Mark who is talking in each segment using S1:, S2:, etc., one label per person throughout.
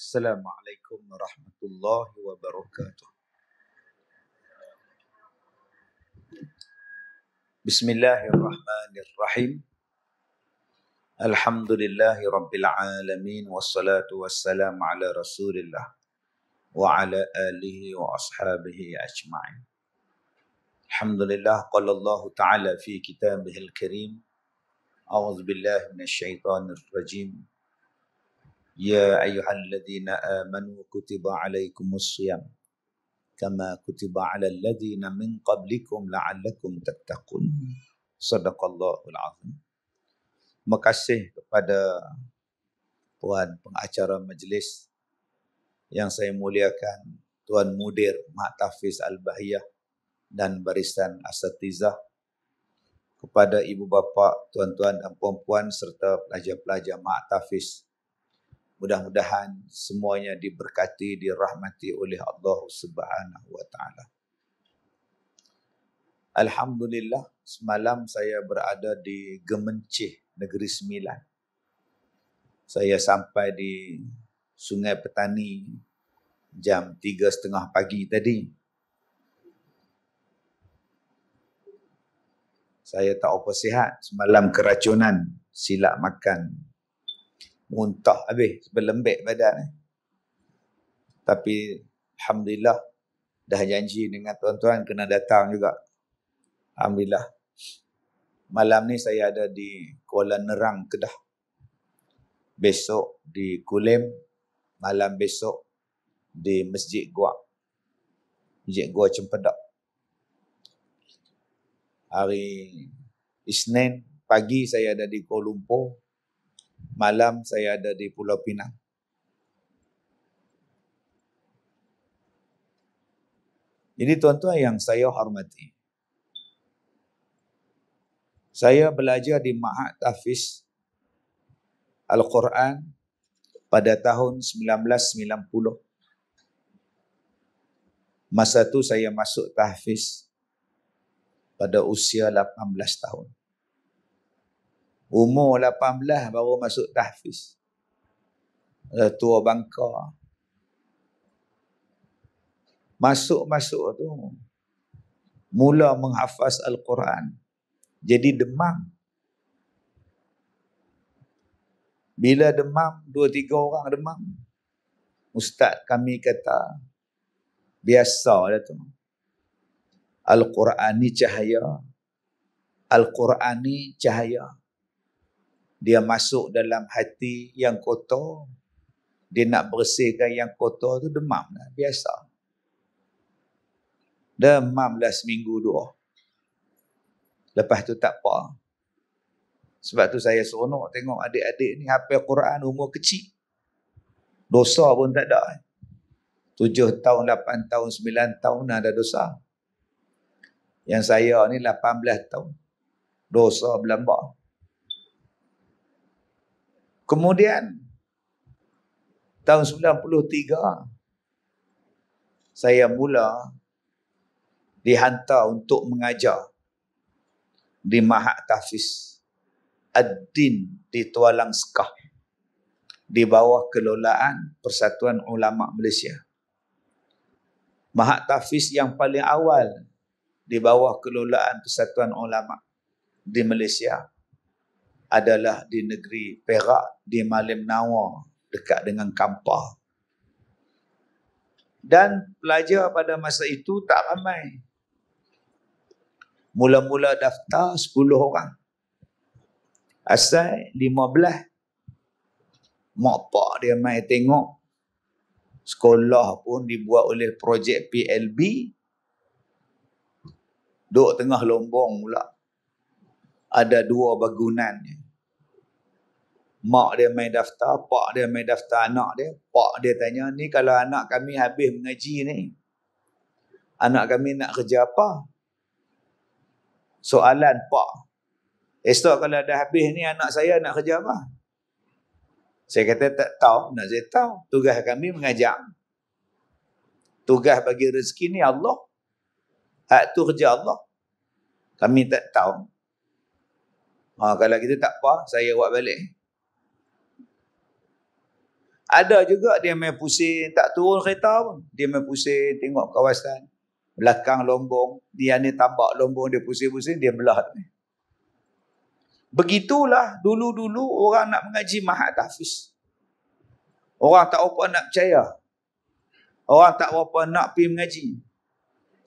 S1: Assalamualaikum warahmatullahi wabarakatuh. Bismillahirrahmanirrahim. Alhamdulillahi rabbil alamin. Wassalatu wassalamu ala rasulillah wa ala alihi wa ashabihi ajma'in. Alhamdulillah. Qala Allah ta'ala fi kitabihil karim. A'udzu billahi minasyaitonir rajim. Ya ayyuhalladzina amanu kutiba alaikumus shiyam kama kutiba alal ladzina min qablikum la'allakum tattaqun. Sadaqallahul azim. Terima kasih kepada Tuan pengacara majlis yang saya muliakan, Tuan Mudir Mak Tafiz Al-Bahiyah dan barisan asatizah, kepada ibu bapa, tuan-tuan dan puan-puan serta pelajar-pelajar Mak Tafiz. Mudah-mudahan semuanya diberkati, dirahmati oleh Allah Subhanahu wa taala. Alhamdulillah, semalam saya berada di Gemencih, Negeri Sembilan. Saya sampai di Sungai Petani jam 3:30 pagi tadi. Saya tak apa sihat, semalam keracunan, silap makan, muntah habis, berlembik badan. Tapi alhamdulillah dah janji dengan tuan-tuan kena datang juga. Alhamdulillah. Malam ni saya ada di Kuala Nerang, Kedah. Besok di Kulim, malam besok di Masjid Gua Cempedak. Hari Isnin pagi saya ada di Kuala Lumpur, malam saya ada di Pulau Pinang. Jadi tuan-tuan yang saya hormati, saya belajar di Ma'had Tahfiz Al-Quran pada tahun 1990. Masa tu saya masuk tahfiz pada usia 18 tahun. Umur 18 baru masuk tahfiz. Tua bangka. Masuk-masuk tu mula menghafaz Al-Quran. Jadi demam. Bila demam, 2-3 orang demam. Ustaz kami kata, biasa dah tu. Al-Quran ni cahaya. Al-Quran ni cahaya. Dia masuk dalam hati yang kotor. Dia nak bersihkan yang kotor tu, demam lah. Biasa. Demamlah seminggu 2. Lepas tu tak apa. Sebab tu saya seronok tengok adik-adik ni hafal Quran umur kecil. Dosa pun tak ada. 7 tahun, 8 tahun, 9 tahun ada dosa. Yang saya ni 18 tahun. Dosa berlambak. Kemudian tahun 93 saya mula dihantar untuk mengajar di Ma'had Tahfiz Ad-Din di Tualang Sekah, di bawah kelolaan Persatuan Ulama Malaysia. Ma'had Tahfiz yang paling awal di bawah kelolaan Persatuan Ulama di Malaysia adalah di negeri Perak, di Malim Nawar, dekat dengan Kampar. Dan pelajar pada masa itu tak ramai. Mula-mula daftar 10 orang. Asal 15. Mak pak dia mai tengok. Sekolah pun dibuat oleh projek PLB. Duk tengah lombong pula. Ada 2 bangunan. Mak dia mai daftar, pak dia mai daftar anak dia. Pak dia tanya, ni kalau anak kami habis mengaji ni, anak kami nak kerja apa? Soalan pak. Esok kalau dah habis ni anak saya nak kerja apa? Saya kata tak tahu, nak saya tahu. Tugas kami mengajar. Tugas bagi rezeki ni Allah. Hak tu kerja Allah. Kami tak tahu. Kalau kita tak apa, saya buat balik. Ada juga dia main pusing, tak turun kereta pun. Dia main pusing, tengok kawasan. Belakang lombong, dia ni tambak lombong, dia pusing-pusing, dia belah. Begitulah dulu-dulu orang nak mengaji Mahat Tahfiz. Orang tak apa nak percaya. Orang tak apa nak pergi mengaji.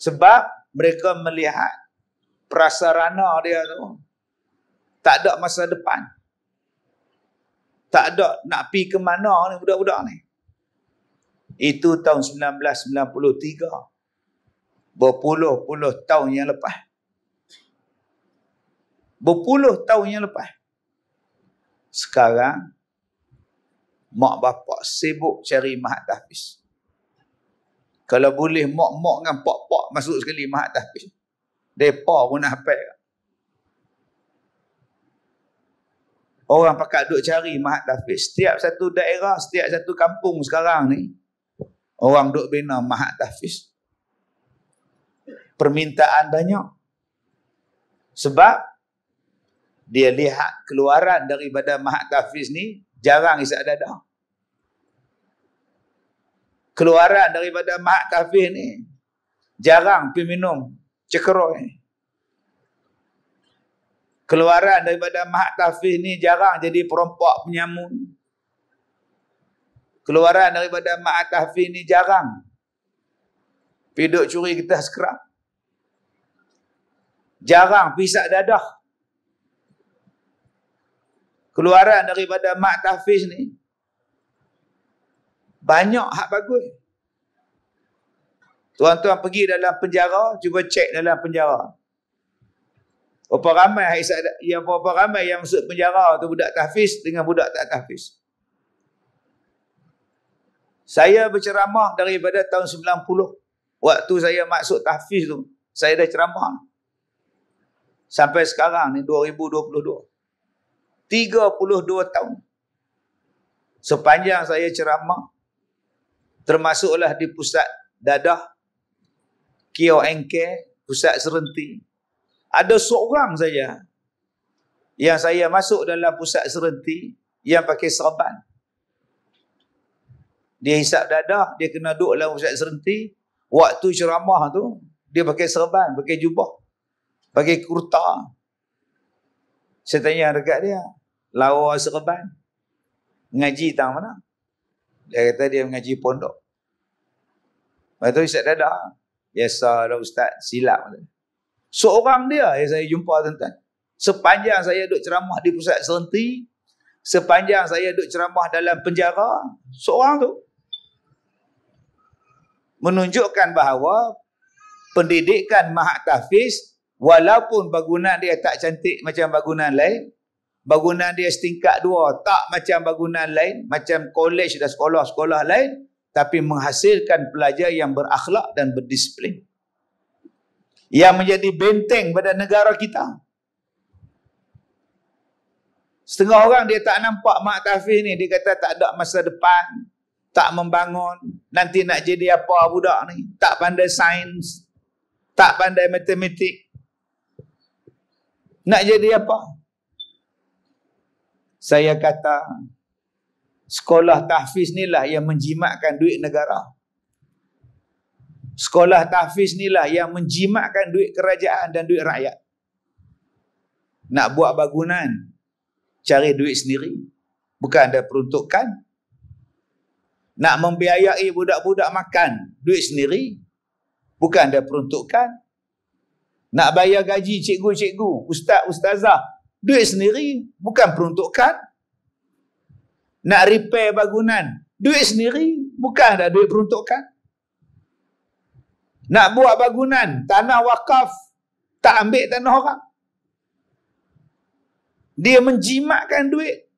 S1: Sebab mereka melihat prasarana dia tu tak ada masa depan. Tak ada nak pergi ke mana ni budak-budak ni. Itu tahun 1993. Berpuluh-puluh tahun yang lepas. Berpuluh tahun yang lepas. Sekarang mak bapak sibuk cari Mahat Tahfiz. Kalau boleh mak-mak dengan pak-pak masuk sekali Mahat Tahfiz. Depa pun nak hafal. Orang pakat duk cari Mahat Tahfiz. Setiap satu daerah, setiap satu kampung sekarang ni, orang duk bina Mahat Tahfiz. Permintaan banyak. Sebab dia lihat keluaran daripada Mahat Tahfiz ni jarang isap dadah. Keluaran daripada Mahat Tahfiz ni jarang pergi minum cekeroi. Keluaran daripada Mahat Tahfiz ni jarang jadi perompak penyamun. Keluaran daripada Mahat Tahfiz ni jarang pergi duk curi getah sekerap. Jarang pisah dadah. Keluaran daripada Mahat Tahfiz ni banyak hak bagus. Tuan-tuan pergi dalam penjara, cuba cek dalam penjara. Berapa ramai yang masuk penjara tu budak tahfiz dengan budak tak tahfiz. Saya berceramah daripada tahun 90. Waktu saya masuk tahfiz tu, saya dah ceramah. Sampai sekarang ni 2022. 32 tahun. Sepanjang saya ceramah, termasuklah di pusat dadah, KONK, pusat serenti. Ada seorang saja yang saya masuk dalam pusat serenti yang pakai serban. Dia hisap dadah, dia kena duduk dalam pusat serenti. Waktu ceramah tu, dia pakai serban, pakai jubah, pakai kurta. Saya tanya dekat dia, lawa serban, ngaji tang mana? Dia kata dia mengaji pondok. Lepas tu hisap dadah. Biasa dah ustaz, silap. Seorang dia yang saya jumpa tuan-tuan. Sepanjang saya duduk ceramah di pusat serenti, sepanjang saya duduk ceramah dalam penjara, seorang tu. Menunjukkan bahawa pendidikan Mahat Tahfiz, walaupun bangunan dia tak cantik macam bangunan lain, bangunan dia setingkat 2 tak macam bangunan lain, macam kolej dan sekolah-sekolah lain, tapi menghasilkan pelajar yang berakhlak dan berdisiplin, yang menjadi benteng pada negara kita. Setengah orang dia tak nampak Mahat Tahfiz ni, dia kata tak ada masa depan, tak membangun, nanti nak jadi apa budak ni, tak pandai sains, tak pandai matematik, nak jadi apa? Saya kata sekolah tahfiz ni lah yang menjimatkan duit negara. Sekolah tahfiz ni lah yang menjimatkan duit kerajaan dan duit rakyat. Nak buat bangunan, cari duit sendiri, bukan ada peruntukan. Nak membiayai budak-budak makan, duit sendiri, bukan ada peruntukan. Nak bayar gaji cikgu-cikgu, ustaz-ustazah, duit sendiri, bukan peruntukan. Nak repair bangunan, duit sendiri, bukan ada duit peruntukan. Nak buat bangunan, tanah wakaf, tak ambil tanah orang. Dia menjimatkan duit.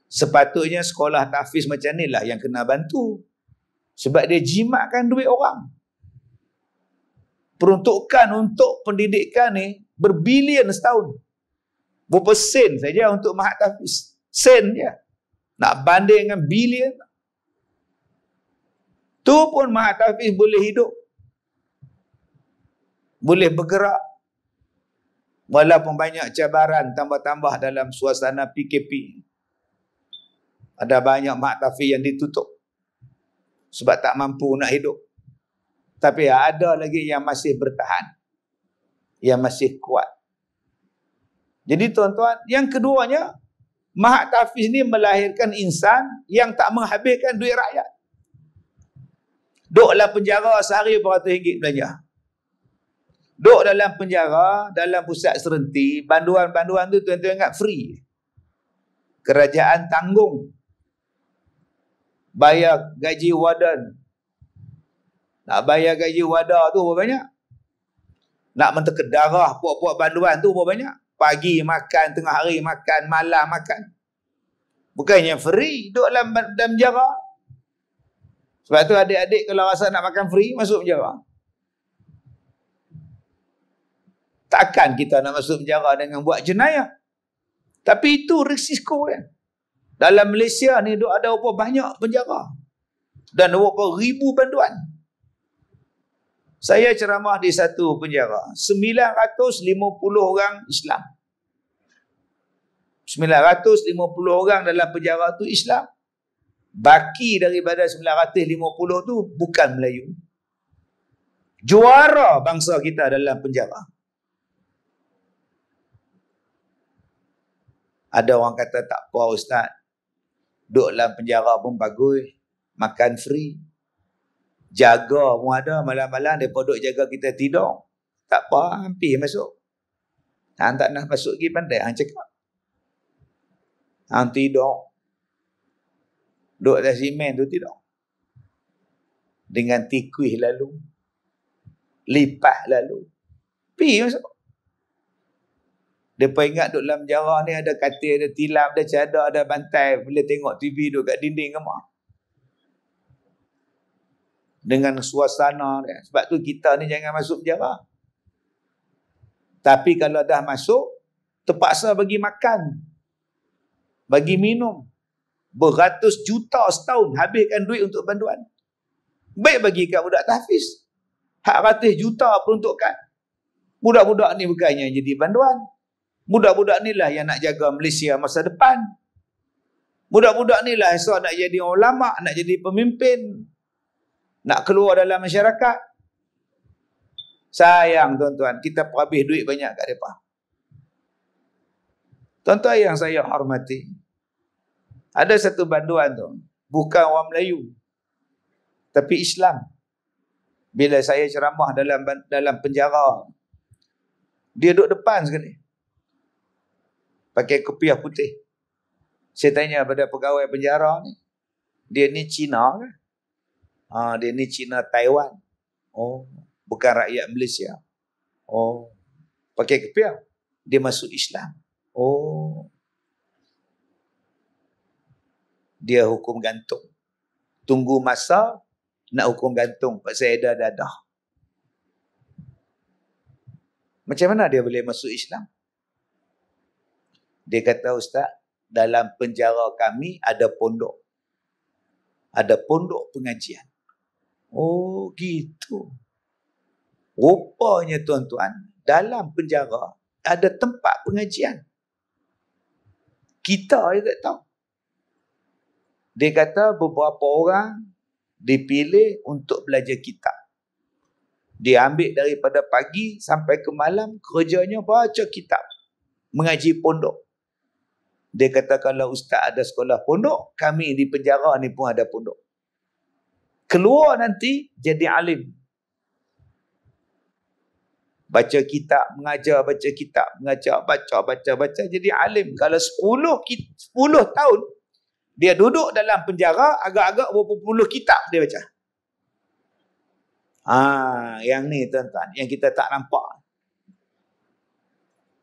S1: Sepatutnya sekolah tahfiz macam ni lah yang kena bantu. Sebab dia jimatkan duit orang. Peruntukan untuk pendidikan ni berbilion setahun. Berapa sen saja untuk Mahat Tahfiz. Sen je. Nak banding dengan bilion. Tu pun Mahat Tahfiz boleh hidup. Boleh bergerak. Walaupun banyak cabaran tambah-tambah dalam suasana PKP. Ada banyak mak tahfiz yang ditutup sebab tak mampu nak hidup. Tapi ada lagi yang masih bertahan, yang masih kuat. Jadi tuan-tuan, yang keduanya, mak tahfiz ni melahirkan insan yang tak menghabiskan duit rakyat. Duk dalam penjara sehari beratus ringgit belanja. Duk dalam penjara, dalam pusat serenti, banduan-banduan tu tuan-tuan ingat free. Kerajaan tanggung. Bayar gaji warden. Nak bayar gaji wadah tu berapa banyak? Nak mentekuk darah puak-puak banduan tu berapa banyak? Pagi makan, tengah hari makan, malam makan. Bukannya free, duduk dalam penjara. Sebab tu adik-adik kalau rasa nak makan free, masuk penjara. Takkan kita nak masuk penjara dengan buat jenayah. Tapi itu risiko kan. Dalam Malaysia ni ada berapa banyak penjara. Dan berapa ribu banduan. Saya ceramah di satu penjara. 950 orang Islam. 950 orang dalam penjara tu Islam. Baki daripada 950 tu bukan Melayu. Juara bangsa kita dalam penjara. Ada orang kata tak apa ustaz. Duduk dalam penjara pun bagus. Makan free. Jaga pun ada. Malam-malam mereka duduk jaga kita tidur. Tak apa. Hampir masuk. Hang tak nak masuk lagi pandai. Hang cakap. Hang tidur. Duduk atas simen tu tidur. Dengan tikuih lalu. Lipat lalu. Pergi masuk. Mereka ingat duduk dalam penjara ni ada katil, ada tilam, ada cadar, ada bantai. Bila tengok TV duduk kat dinding kamar. Dengan suasana dia. Sebab tu kita ni jangan masuk penjara. Tapi kalau dah masuk, terpaksa bagi makan. Bagi minum. Beratus juta setahun habiskan duit untuk banduan. Baik bagi kat budak tahfiz. Hak ratus juta peruntukan. Budak-budak ni bukannya jadi banduan. Budak-budak ni lah yang nak jaga Malaysia masa depan. Budak-budak ni lah esok nak jadi ulama, nak jadi pemimpin. Nak keluar dalam masyarakat. Sayang tuan-tuan, kita habis duit banyak kat mereka. Tuan-tuan yang saya hormati. Ada satu banduan tu. Bukan orang Melayu. Tapi Islam. Bila saya ceramah dalam penjara. Dia duduk depan sekali. Pakai kopiah putih. Saya tanya pada pegawai penjara ni. Dia ni Cina ke? Dia ni Cina Taiwan. Oh, bukan rakyat Malaysia. Oh, pakai kopiah. Dia masuk Islam. Oh. Dia hukum gantung. Tunggu masa nak hukum gantung. Pak saya dah dadah. Macam mana dia boleh masuk Islam? Dia kata, ustaz, dalam penjara kami ada pondok. Ada pondok pengajian. Oh, gitu. Rupanya tuan-tuan, dalam penjara ada tempat pengajian. Kita je tak tahu. Dia kata beberapa orang dipilih untuk belajar kitab. Dia ambil daripada pagi sampai ke malam, kerjanya baca kitab. Mengaji pondok. Dia kata kalau ustaz ada sekolah pondok, kami di penjara ni pun ada pondok. Keluar nanti jadi alim. Baca kitab, mengajar, baca kitab, mengajar, baca, jadi alim. Kalau 10 tahun, dia duduk dalam penjara, agak-agak berapa puluh kitab dia baca. Yang ni tuan-tuan, yang kita tak nampak.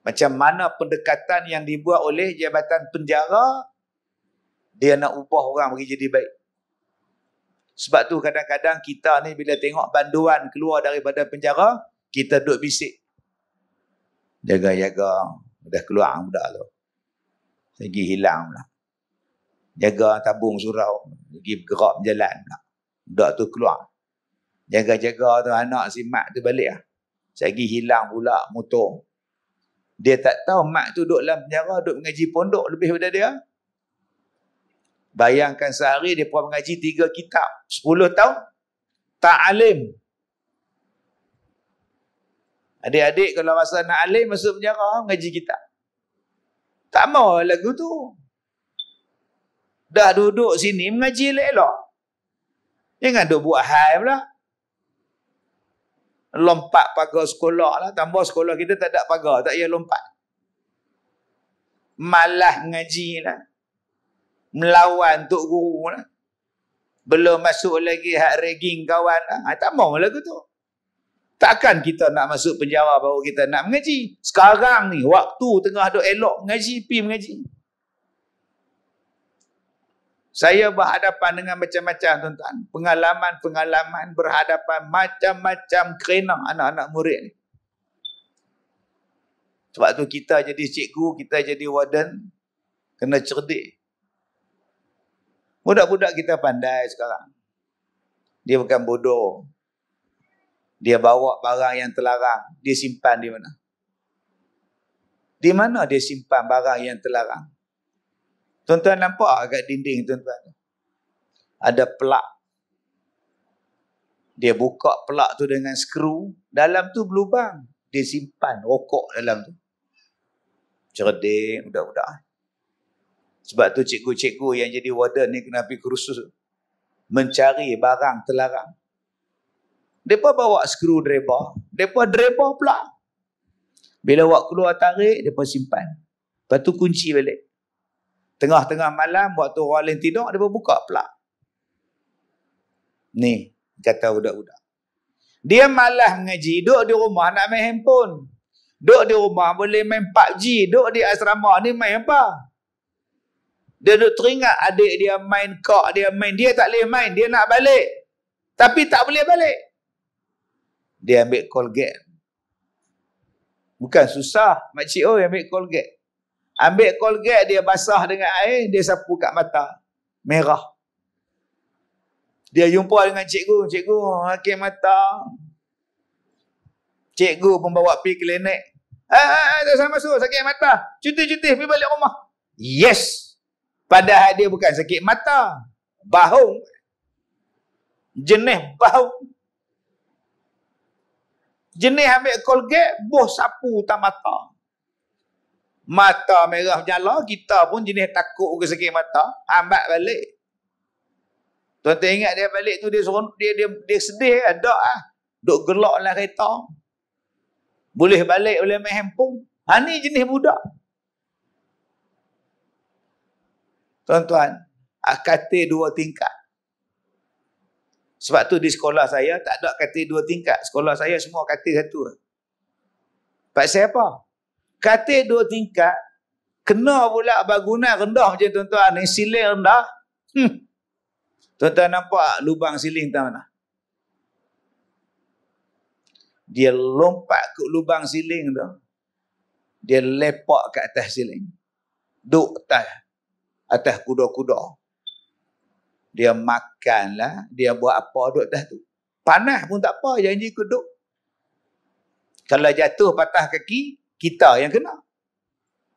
S1: Macam mana pendekatan yang dibuat oleh Jabatan Penjara, dia nak ubah orang bagi jadi baik. Sebab tu kadang-kadang kita ni bila tengok banduan keluar daripada penjara, kita duduk bisik. Jaga-jaga. Dah keluar budak tu. Lagi hilang pula. Jaga tabung surau. Lagi bergerak berjalan pula. Budak tu keluar. Jaga-jaga tu anak si mak tu balik lah. Lagi hilang pula motor. Dia tak tahu mak tu duduk dalam penjara, duduk mengaji pondok lebih daripada dia. Bayangkan sehari dia mengaji 3 kitab. 10 tahun. Ta'alim. Adik-adik kalau rasa nak alim masuk penjara, mengaji kitab. Tak mau lagu tu. Dah duduk sini mengaji elok-elok. Jangan duk buat hal pula. Lompat pagar sekolah lah. Tambah sekolah kita tak ada pagar. Tak payah lompat. Malah ngaji lah. Melawan tok guru lah. Belum masuk lagi hak ragging kawan lah. Tak mau lagu tu. Takkan kita nak masuk penjara baru kita nak mengaji. Sekarang ni, waktu tengah duk elok mengaji, pergi mengaji. Saya berhadapan dengan macam-macam tuan-tuan. Pengalaman-pengalaman berhadapan macam-macam kerana anak-anak murid ni. Sebab tu kita jadi cikgu, kita jadi warden, kena cerdik. Budak-budak kita pandai sekarang. Dia bukan bodoh. Dia bawa barang yang terlarang. Dia simpan di mana? Di mana dia simpan barang yang terlarang? Tuan-tuan nampak kat dinding tuan-tuan? Ada pelak. Dia buka pelak tu dengan skru. Dalam tu berlubang. Dia simpan rokok dalam tu. Cerdik budak-budak. Sebab tu cikgu-cikgu yang jadi warden ni kena pergi kursus. Mencari barang terlarang. Mereka bawa screwdriver. Mereka driver pula. Bila awak keluar tarik, mereka simpan. Lepas tu kunci balik. Tengah-tengah malam, waktu orang lain tidur, mereka buka pula. Ni, kata budak-budak. Dia malah mengaji. Duduk di rumah nak main handphone. Duduk di rumah boleh main PUBG. Duduk di asrama ni main apa? Dia duduk teringat adik dia main kak, dia main. Dia tak boleh main. Dia nak balik. Tapi tak boleh balik. Dia ambil Colgate. Bukan susah. Makcik oi ambil Colgate. Ambil Colgate, dia basah dengan air, dia sapu kat mata. Merah. Dia jumpa dengan cikgu. Cikgu, sakit mata. Cikgu pun bawa pergi klinik. Tak usah masuk, sakit mata. Cuti-cuti, pergi balik rumah. Yes. Padahal dia bukan sakit mata. Bahu. Jenis bahu. Jenis ambil Colgate, boh sapu tak mata. Mata merah menyala, kita pun jenis takut ke sakit mata, ambil balik. Tuan-tuan ingat dia balik tu, dia sedih kan? Tak lah. Duk gelak dalam kereta. Boleh balik, boleh main handphone. Ni jenis budak. Tuan-tuan, katil 2 tingkat. Sebab tu di sekolah saya tak ada katil 2 tingkat. Sekolah saya semua katil 1. Pasal apa? Katil 2 tingkat, kena pula bangunan rendah macam tuan-tuan ni, siling rendah. Tuan-tuan nampak lubang siling tak mana? Dia lompat ke lubang siling tu. Dia lepak ke atas siling. Duk atas kuda-kuda. Dia makanlah, dia buat apa duduk atas tu. Panas pun tak apa, janji duduk. Kalau jatuh patah kaki, kita yang kena.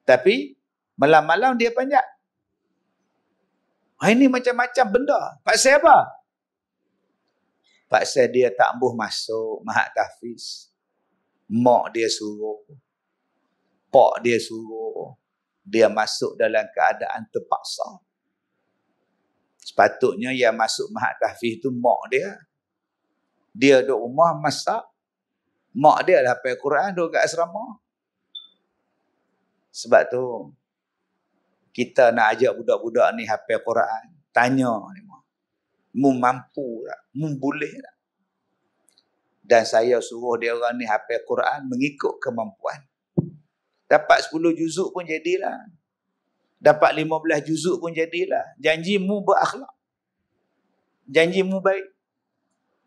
S1: Tapi, malam-malam dia panjat. Ini macam-macam benda. Pasal apa? Pasal dia tak boleh masuk mahat tahfiz. Mak dia suruh. Pak dia suruh. Dia masuk dalam keadaan terpaksa. Sepatutnya yang masuk mahat tahfiz tu mak dia. Dia duduk rumah masak. Mak dia lah hafal Quran duduk kat asrama. Sebab tu kita nak ajak budak-budak ni hafal Quran. Tanya ni, mu mampu tak? Mu boleh tak? Dan saya suruh dia orang ni hafal Quran mengikut kemampuan. Dapat 10 juzuk pun jadilah. Dapat 15 juzuk pun jadilah. Janjimu berakhlak. Janjimu baik.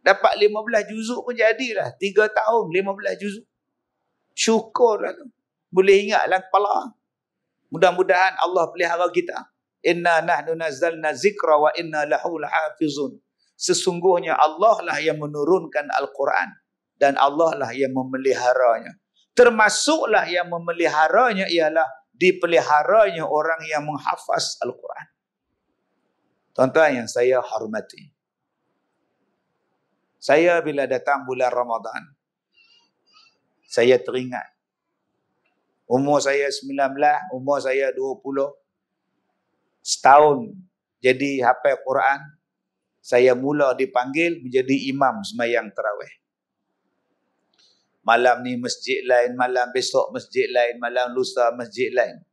S1: Dapat 15 juzuk pun jadilah. 3 tahun 15 juzuk. Syukurlah tu. Boleh ingat dalam kepala. Mudah-mudahan Allah pelihara kita. Inna nahnu nazzalna zikra wa inna lahu lahafizun. Sesungguhnya Allah lah yang menurunkan Al-Quran. Dan Allah lah yang memeliharanya. Termasuklah yang memeliharanya ialah dipeliharanya orang yang menghafaz Al-Quran. Tuan-tuan yang saya hormati, saya bila datang bulan Ramadan, saya teringat umur saya 19, umur saya 20, setahun jadi hafal Quran, saya mula dipanggil menjadi imam sembahyang tarawih. Malam ni masjid lain, malam besok masjid lain, malam lusa masjid lain.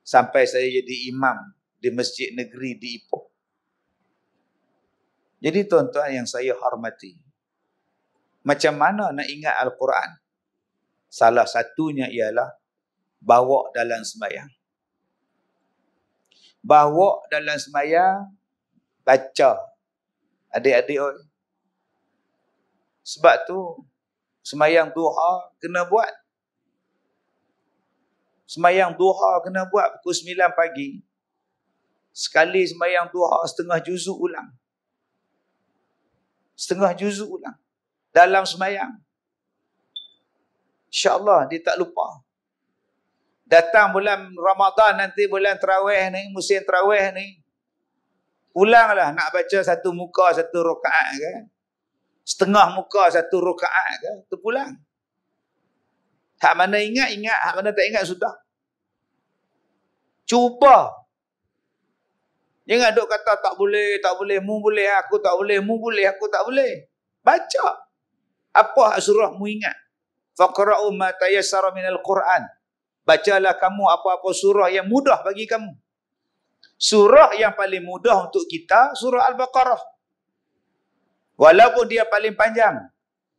S1: Sampai saya jadi imam di masjid negeri di Ipoh. Jadi tuan-tuan yang saya hormati, macam mana nak ingat Al-Quran? Salah satunya ialah bawa dalam sembahyang. Bawa dalam sembahyang, baca. Adik-adik oi. Sebab tu sembahyang duha kena buat. Sembahyang duha kena buat pukul 9 pagi. Sekali sembahyang duha setengah juzuk ulang. Setengah juzuk ulang. Dalam sembahyang. InsyaAllah dia tak lupa. Datang bulan Ramadan nanti, bulan tarawih ni, musim tarawih ni. Ulanglah nak baca satu muka satu rakaat ke. Setengah muka satu rakaat ke. Terpulang. Hak mana ingat, ingat. Hak mana tak ingat, sudah. Cuba. Jangan duk kata tak boleh, mu boleh, aku tak boleh, mu boleh, aku tak boleh. Baca. Apa surah mu ingat? Faqra'u ma tayassara minal Quran. Bacalah kamu apa-apa surah yang mudah bagi kamu. Surah yang paling mudah untuk kita, surah Al-Baqarah. Walaupun dia paling panjang,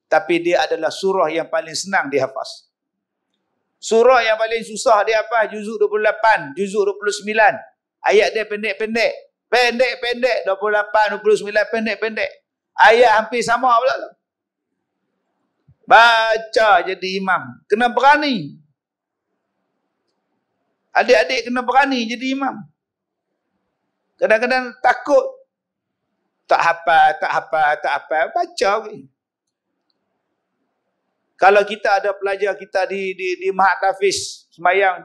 S1: tapi dia adalah surah yang paling senang dihafaz. Surah yang paling susah dihafaz, juzuk 28, juzuk 29. Ayat dia pendek-pendek. Pendek-pendek, 28, 29, pendek-pendek. Ayat hampir sama pula. Baca jadi imam. Kena berani. Adik-adik kena berani jadi imam. Kadang-kadang takut. Tak hafal. Baca. Kalau kita ada pelajar kita di Mahat Tafiz, sembahyang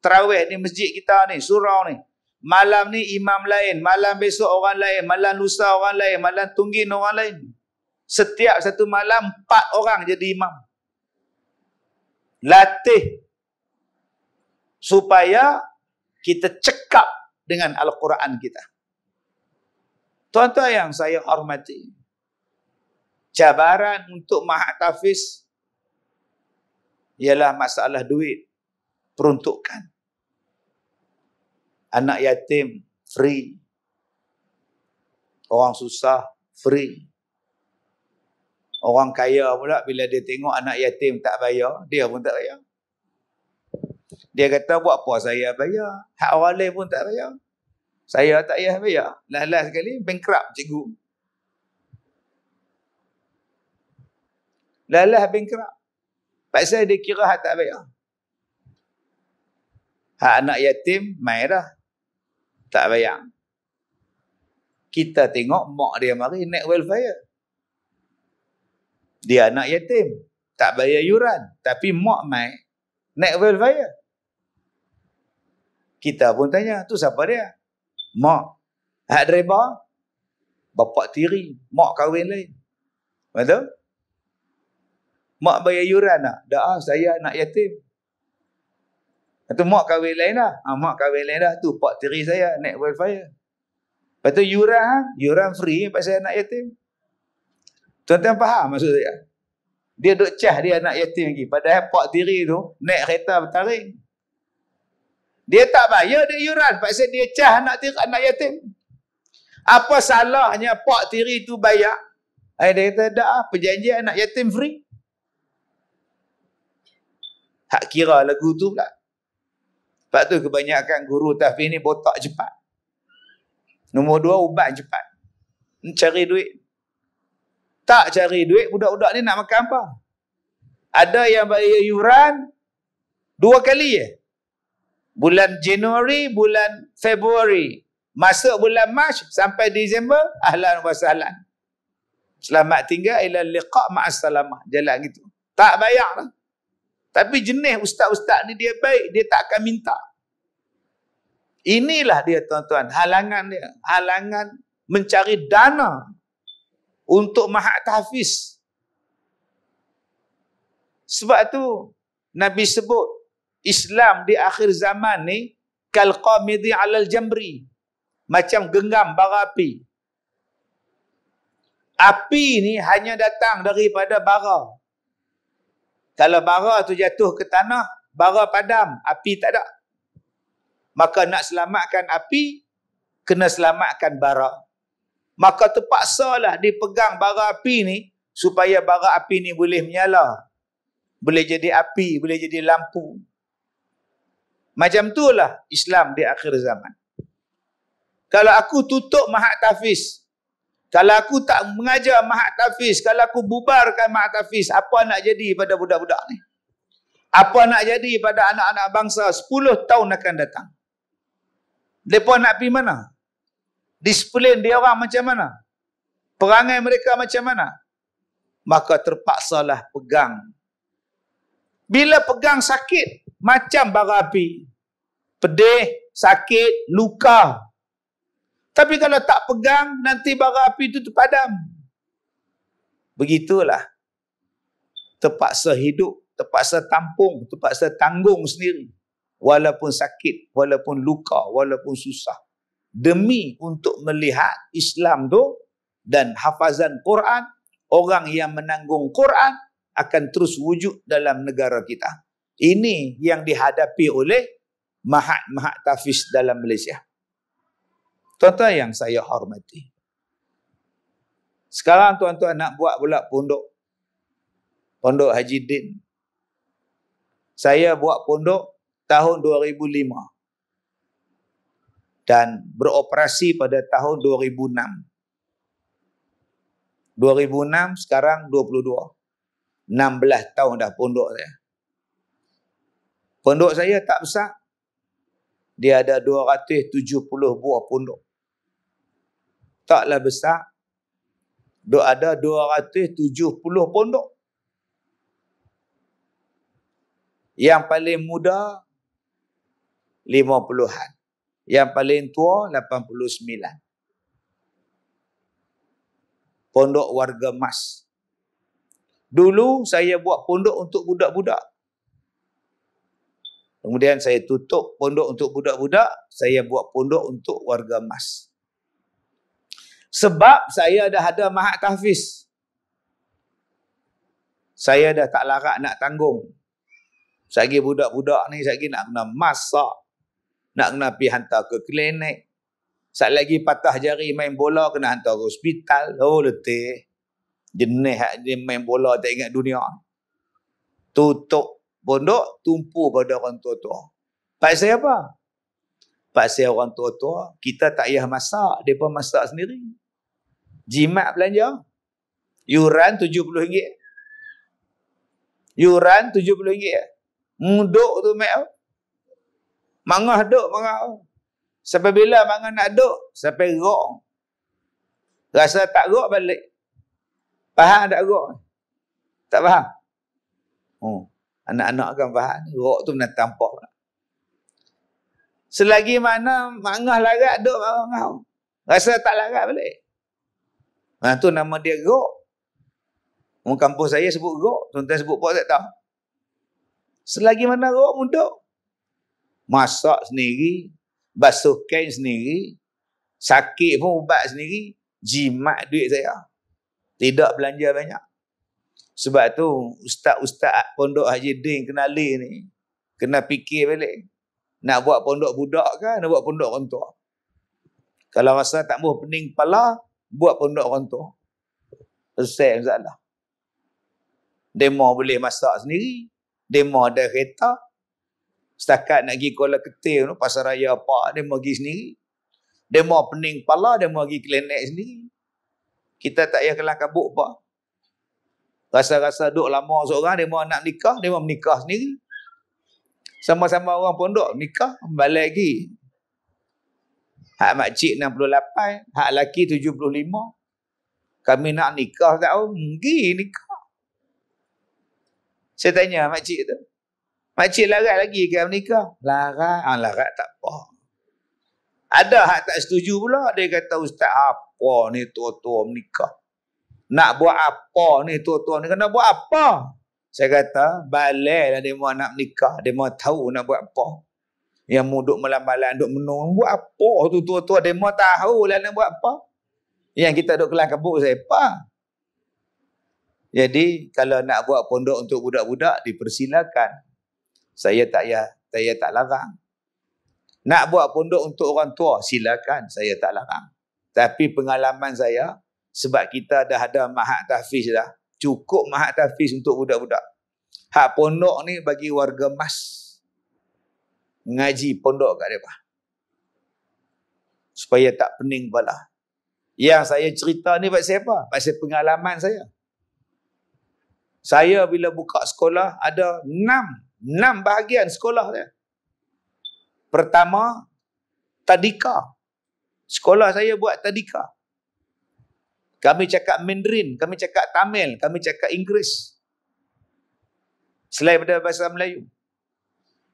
S1: tarawih di masjid kita ni, surau ni. Malam ni imam lain, malam besok orang lain, malam lusa orang lain, malam tunggin orang lain. Setiap satu malam 4 orang jadi imam. Latih supaya kita cekap dengan Al-Quran kita. Tuan-tuan yang saya hormati, cabaran untuk Mahat Tafiz ialah masalah duit, peruntukan. Anak yatim free. Orang susah free. Orang kaya pula bila dia tengok anak yatim tak bayar, dia pun tak bayar. Dia kata buat apa saya bayar? Hak orang lain pun tak bayar. Saya tak payah bayar. Last sekali bankrupt cikgu. Lalah bankrupt. Pasal dia kira hak tak bayar. Hak anak yatim mai dah. Tak bayar. Kita tengok mak dia mari naik welfare. Dia anak yatim. Tak bayar yuran. Tapi mak mai naik welfare. Kita pun tanya, tu siapa dia? Mak. Hak driver? Bapak tiri. Mak kahwin lain. Betul? Mak bayar yuran tak? Dah, saya anak yatim. Itu mak kahwin lain dah. Mak kahwin lain dah. Tu pak tiri saya naik welfare. Lepas tu yuran free pasal anak yatim. Tuan-tuan faham maksud saya? Dia duk cah dia anak yatim lagi. Padahal pak tiri tu naik kereta bertaring. Dia tak bayar dia yuran pasal dia cah anak yatim. Apa salahnya pak tiri tu bayar? Dia kata dah perjanjian anak yatim free. Hak kira lagu tu pula. Sebab tu kebanyakan guru tahfiz ni botak cepat. Nombor 2, ubat cepat. Cari duit. Tak cari duit, budak-budak ni nak makan apa? Ada yang bayar yuran 2 kali je. Bulan Januari, bulan Februari. Masuk bulan Mac sampai Disember, ahlan wa sahlan. Selamat tinggal ila liqa' ma'assalamah. Jalan gitu. Tak bayar lah. Tapi jenis ustaz-ustaz ni dia baik, dia tak akan minta. Inilah dia tuan-tuan, halangan dia. Halangan mencari dana untuk mahat tahfiz. Sebab tu Nabi sebut Islam di akhir zaman ni kal qamidi 'alal jamri, macam genggam bara api. Api ni hanya datang daripada bara. Kalau bara tu jatuh ke tanah, bara padam, api tak ada. Maka nak selamatkan api, kena selamatkan bara. Maka terpaksalah dipegang bara api ni, supaya bara api ni boleh menyala. Boleh jadi api, boleh jadi lampu. Macam itulah Islam di akhir zaman. Kalau aku tutup mahat tahfiz, kalau aku tak mengajar mahat tahfiz, kalau aku bubarkan mahat tahfiz, apa nak jadi pada budak-budak ni? Apa nak jadi pada anak-anak bangsa 10 tahun akan datang? Mereka nak pergi mana? Disiplin dia orang macam mana? Perangai mereka macam mana? Maka terpaksalah pegang. Bila pegang sakit, macam bara api. Pedih, sakit, luka. Tapi kalau tak pegang, nanti bara api itu terpadam. Begitulah. Terpaksa hidup, terpaksa tampung, terpaksa tanggung sendiri. Walaupun sakit, walaupun luka, walaupun susah. Demi untuk melihat Islam tu dan hafazan Quran, orang yang menanggung Quran akan terus wujud dalam negara kita. Ini yang dihadapi oleh mahat-mahat tahfiz dalam Malaysia. Tuan-tuan yang saya hormati. Sekarang tuan-tuan nak buat pula pondok Haji Din. Saya buat pondok tahun 2005 dan beroperasi pada tahun 2006. 2006 sekarang 22. 16 tahun dah pondok saya. Pondok saya tak besar. Dia ada 270 buah pondok. Taklah besar. Ada 270 pondok. Yang paling muda 50-an. Yang paling tua 89. Pondok warga emas. Dulu saya buat pondok untuk budak-budak. Kemudian saya tutup pondok untuk budak-budak, saya buat pondok untuk warga emas. Sebab saya dah ada mahat tahfiz. Saya dah tak larat nak tanggung. Sagi budak-budak ni, sagi nak kena masak, nak kena pergi hantar ke klinik. Sat lagi patah jari main bola, kena hantar ke hospital. Oh letih. Jenis dia main bola tak ingat dunia. Tutup pondok, tumpu pada orang tua-tua. Pasal apa? Pasal orang tua-tua, kita tak payah masak, mereka masak sendiri. Jimat belanja. Yuran RM70. Yuran RM70. Duk tu mek. Mangah duk, mangah. Sampai bila mangah nak duk? Sampai rok. Rasa tak rok balik. Faham tak rok? Tak faham? Anak-anak kan faham. Rok tu nak tampak. Selagi mana mangah larat duk mangah. Rasa tak larat balik. Tu nama dia rok. Orang kampung saya sebut rok. Tuan-tuan sebut apa tak tahu. Selagi mana rok muduk. Masak sendiri. Basuh kain sendiri. Sakit pun ubat sendiri. Jimat duit saya. Tidak belanja banyak. Sebab tu ustaz-ustaz pondok Haji Din kenali ni. Kena fikir balik. Nak buat pondok budak ke? Nak buat pondok orang tua? Kalau rasa tak mahu pening kepala, buat pondok orang tua. Selesai masalah. Demo boleh masak sendiri. Demo ada kereta. Setakat nak pergi Kuala Ketir, pasar raya apa, demo pergi sendiri. Demo pening kepala, demo pergi klinik sendiri. Kita tak payah kelang kabut apa. Rasa-rasa duduk lama seorang, demo nak nikah, demo menikah sendiri. Sama-sama orang pondok, nikah, balik lagi. Hak makcik 68, hak laki 75. Kami nak nikah tahu, pergi nikah. Saya tanya makcik tu. Makcik larat lagi ke menikah? Larat. Larat tak apa. Ada hak tak setuju pula. Dia kata, ustaz apa ni tua-tua menikah? Nak buat apa ni tua-tua ni? Nak buat apa? Saya kata, balai lah dia mahu nak menikah. Dia mahu tahu nak buat apa. Yang mu duk malam-malam, duk menung. Buat apa tu tua-tua? Dia mahu tahu lah nak buat apa. Yang kita duk kelang kabut siapa? Jadi, kalau nak buat pondok untuk budak-budak, dipersilakan. Saya tak larang. Nak buat pondok untuk orang tua, silakan. Saya tak larang. Tapi pengalaman saya, sebab kita dah ada mahat tahfiz dah. Cukup mahat tahfiz untuk budak-budak. Hak pondok ni bagi warga mas. Ngaji pondok kat mereka. Supaya tak pening kepala. Yang saya cerita ni pasal apa? Pasal pengalaman saya. Saya bila buka sekolah, ada 6 bahagian sekolah saya. Pertama, tadika. Sekolah saya buat tadika. Kami cakap Mandarin, kami cakap Tamil, kami cakap Inggeris. Selain daripada bahasa Melayu.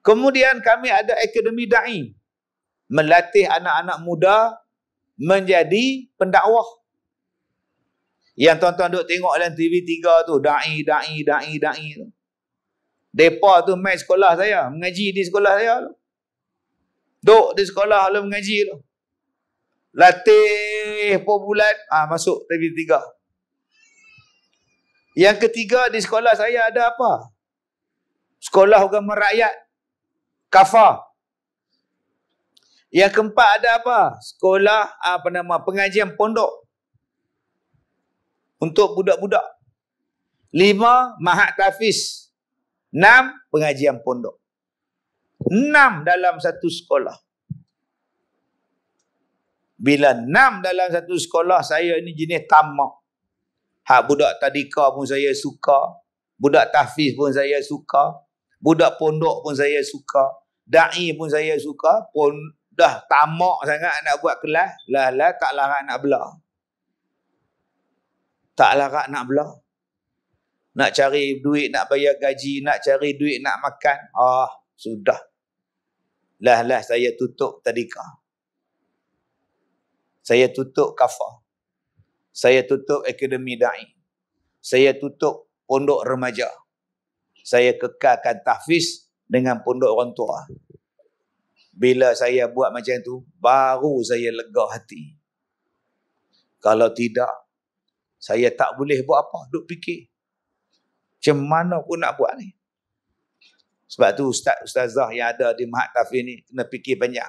S1: Kemudian kami ada akademi da'i. Melatih anak-anak muda menjadi pendakwah. Yang tuan-tuan duk tengok dalam TV3 tu, da'i tu. Depa tu main sekolah saya, mengaji di sekolah saya tu. Duk di sekolah lalu mengaji tu. Latih per bulan, masuk TV3. Yang ketiga di sekolah saya ada apa? Sekolah agama rakyat, Kafa. Yang keempat ada apa? Sekolah pengajian pondok untuk budak-budak. 5 mahat tahfiz. 6 pengajian pondok. 6 dalam satu sekolah. Bila 6 dalam satu sekolah, saya ini jenis tamak. Hak budak tadika pun saya suka. Budak tahfiz pun saya suka. Budak pondok pun saya suka. Da'i pun saya suka. Pun dah tamak sangat nak buat kelas. Lah tak larat nak belah. Tak larat nak belah. Nak cari duit, nak bayar gaji, nak cari duit, nak makan. Sudah. Lah saya tutup tadika. Saya tutup Kafa. Saya tutup akademi da'i. Saya tutup pondok remaja. Saya kekalkan tahfiz dengan pondok orang tua. Bila saya buat macam tu, baru saya lega hati. Kalau tidak, saya tak boleh buat apa. Duk fikir. Macam mana pun nak buat ni. Sebab tu ustazah yang ada di mahat tahfiz ni kena fikir banyak.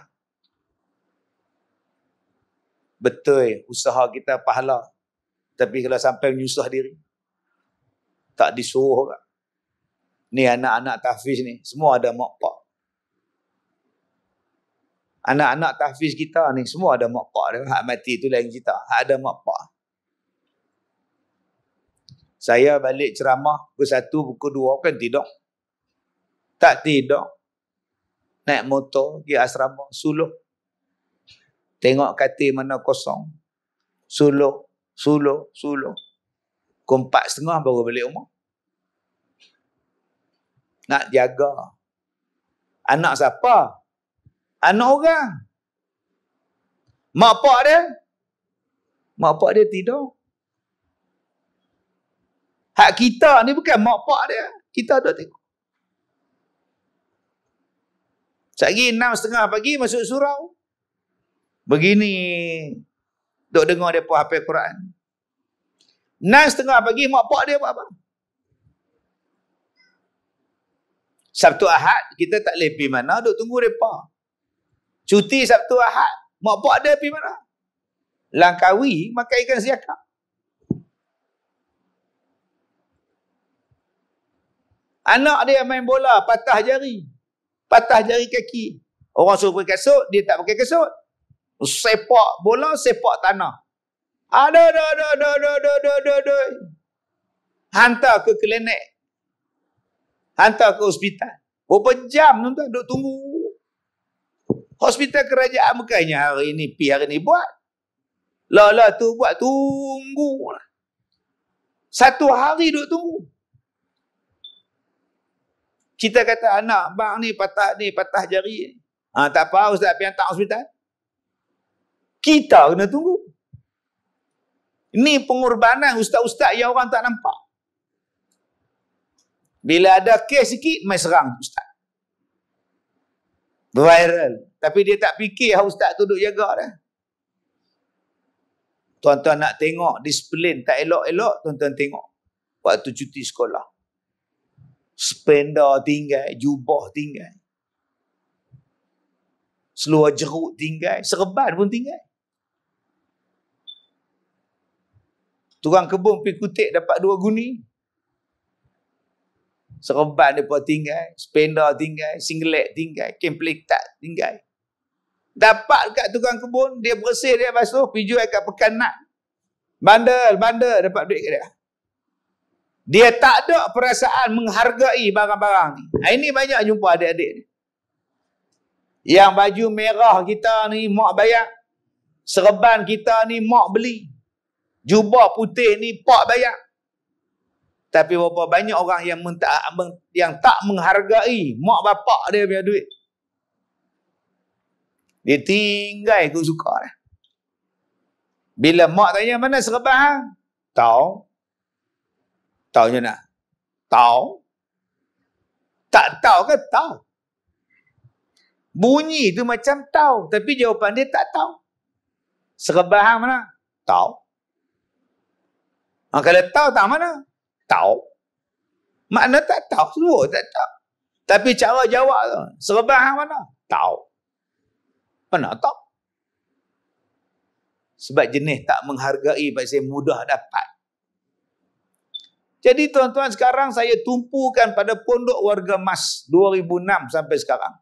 S1: Betul, usaha kita pahala. Tapi kalau sampai menyusah diri, tak disuruh kan. Ni anak-anak tahfiz ni, semua ada mak pak. Anak-anak tahfiz kita ni, semua ada mak pak dia. Hak mati tu lain cerita. Hak ada mak pak. Saya balik ceramah pukul 1, pukul 2, kan tidur. Tak tidur. Naik motor, pergi asrama, suluh. Tengok katil mana kosong. Suluh. Pukul 4:30 baru balik rumah. Nak jaga. Anak siapa? Anak orang. Mak pak dia tidur. Hak kita ni bukan mak pak dia. Kita dah tengok. Sekali 6:30 pagi masuk surau. Begini. Duk dengar dia pun hafal Quran. 6:30 pagi mak pak dia buat apa? Sabtu Ahad kita tak boleh pergi mana, duk tunggu mereka. Cuti Sabtu Ahad, mak pak dia pergi mana? Langkawi makan ikan siakap. Anak dia main bola, patah jari kaki. Orang suruh pakai kasut, dia tak pakai kasut. Sepak bola, sepak tanah. Ada. Hantar ke klinik. Hantar ke hospital. Berapa jam tuan-tuan duk tunggu. Hospital kerajaan bukannya hari ni pi, hari ni buat. Lah tu buat, tunggu. 1 hari duk tunggu. Kita kata anak bang ni patah jari. Tak apa ustaz, pergi hantar hospital. Kita kena tunggu. Ini pengorbanan ustaz-ustaz yang orang tak nampak. Bila ada kes sikit, mai serang ustaz. Viral. Tapi dia tak fikir ustaz tu duduk jaga dah. Tuan-tuan nak tengok disiplin tak elok-elok, tuan-tuan tengok. Waktu cuti sekolah. Spender tinggal, jubah tinggal. Seluar jeruk tinggal, serban pun tinggal. Tukang kebun pergi kutik dapat 2 guni. Serban dia pun tinggal, spender tinggal, singlet tinggal, kempletat tinggal. Dapat kat tukang kebun, dia bersih, dia basuh, pergi jual kat pekan nak. Bandel dapat duit kat dia. Dia tak ada perasaan menghargai barang-barang ni. Ini banyak jumpa adik-adik ni. Yang baju merah kita ni mak bayar. Serban kita ni mak beli. Jubah putih ni pak bayar. Tapi berapa banyak orang yang tak menghargai mak bapak dia punya duit. Dia tinggal ikut suka dah. Bila mak tanya mana serban? Tahu. Tahu je nak? Tahu. Tak tahu ke? Tahu. Bunyi tu macam tahu. Tapi jawapan dia tak tahu. Serban mana? Tahu. Kalau tahu tak mana? Tahu. Makna tak tahu. Semua tak tahu. Tapi cara jawab tu. Serban mana? Tahu. Mana tahu? Sebab jenis tak menghargai pasal mudah dapat. Jadi tuan-tuan sekarang saya tumpukan pada Pondok Warga Mas 2006 sampai sekarang.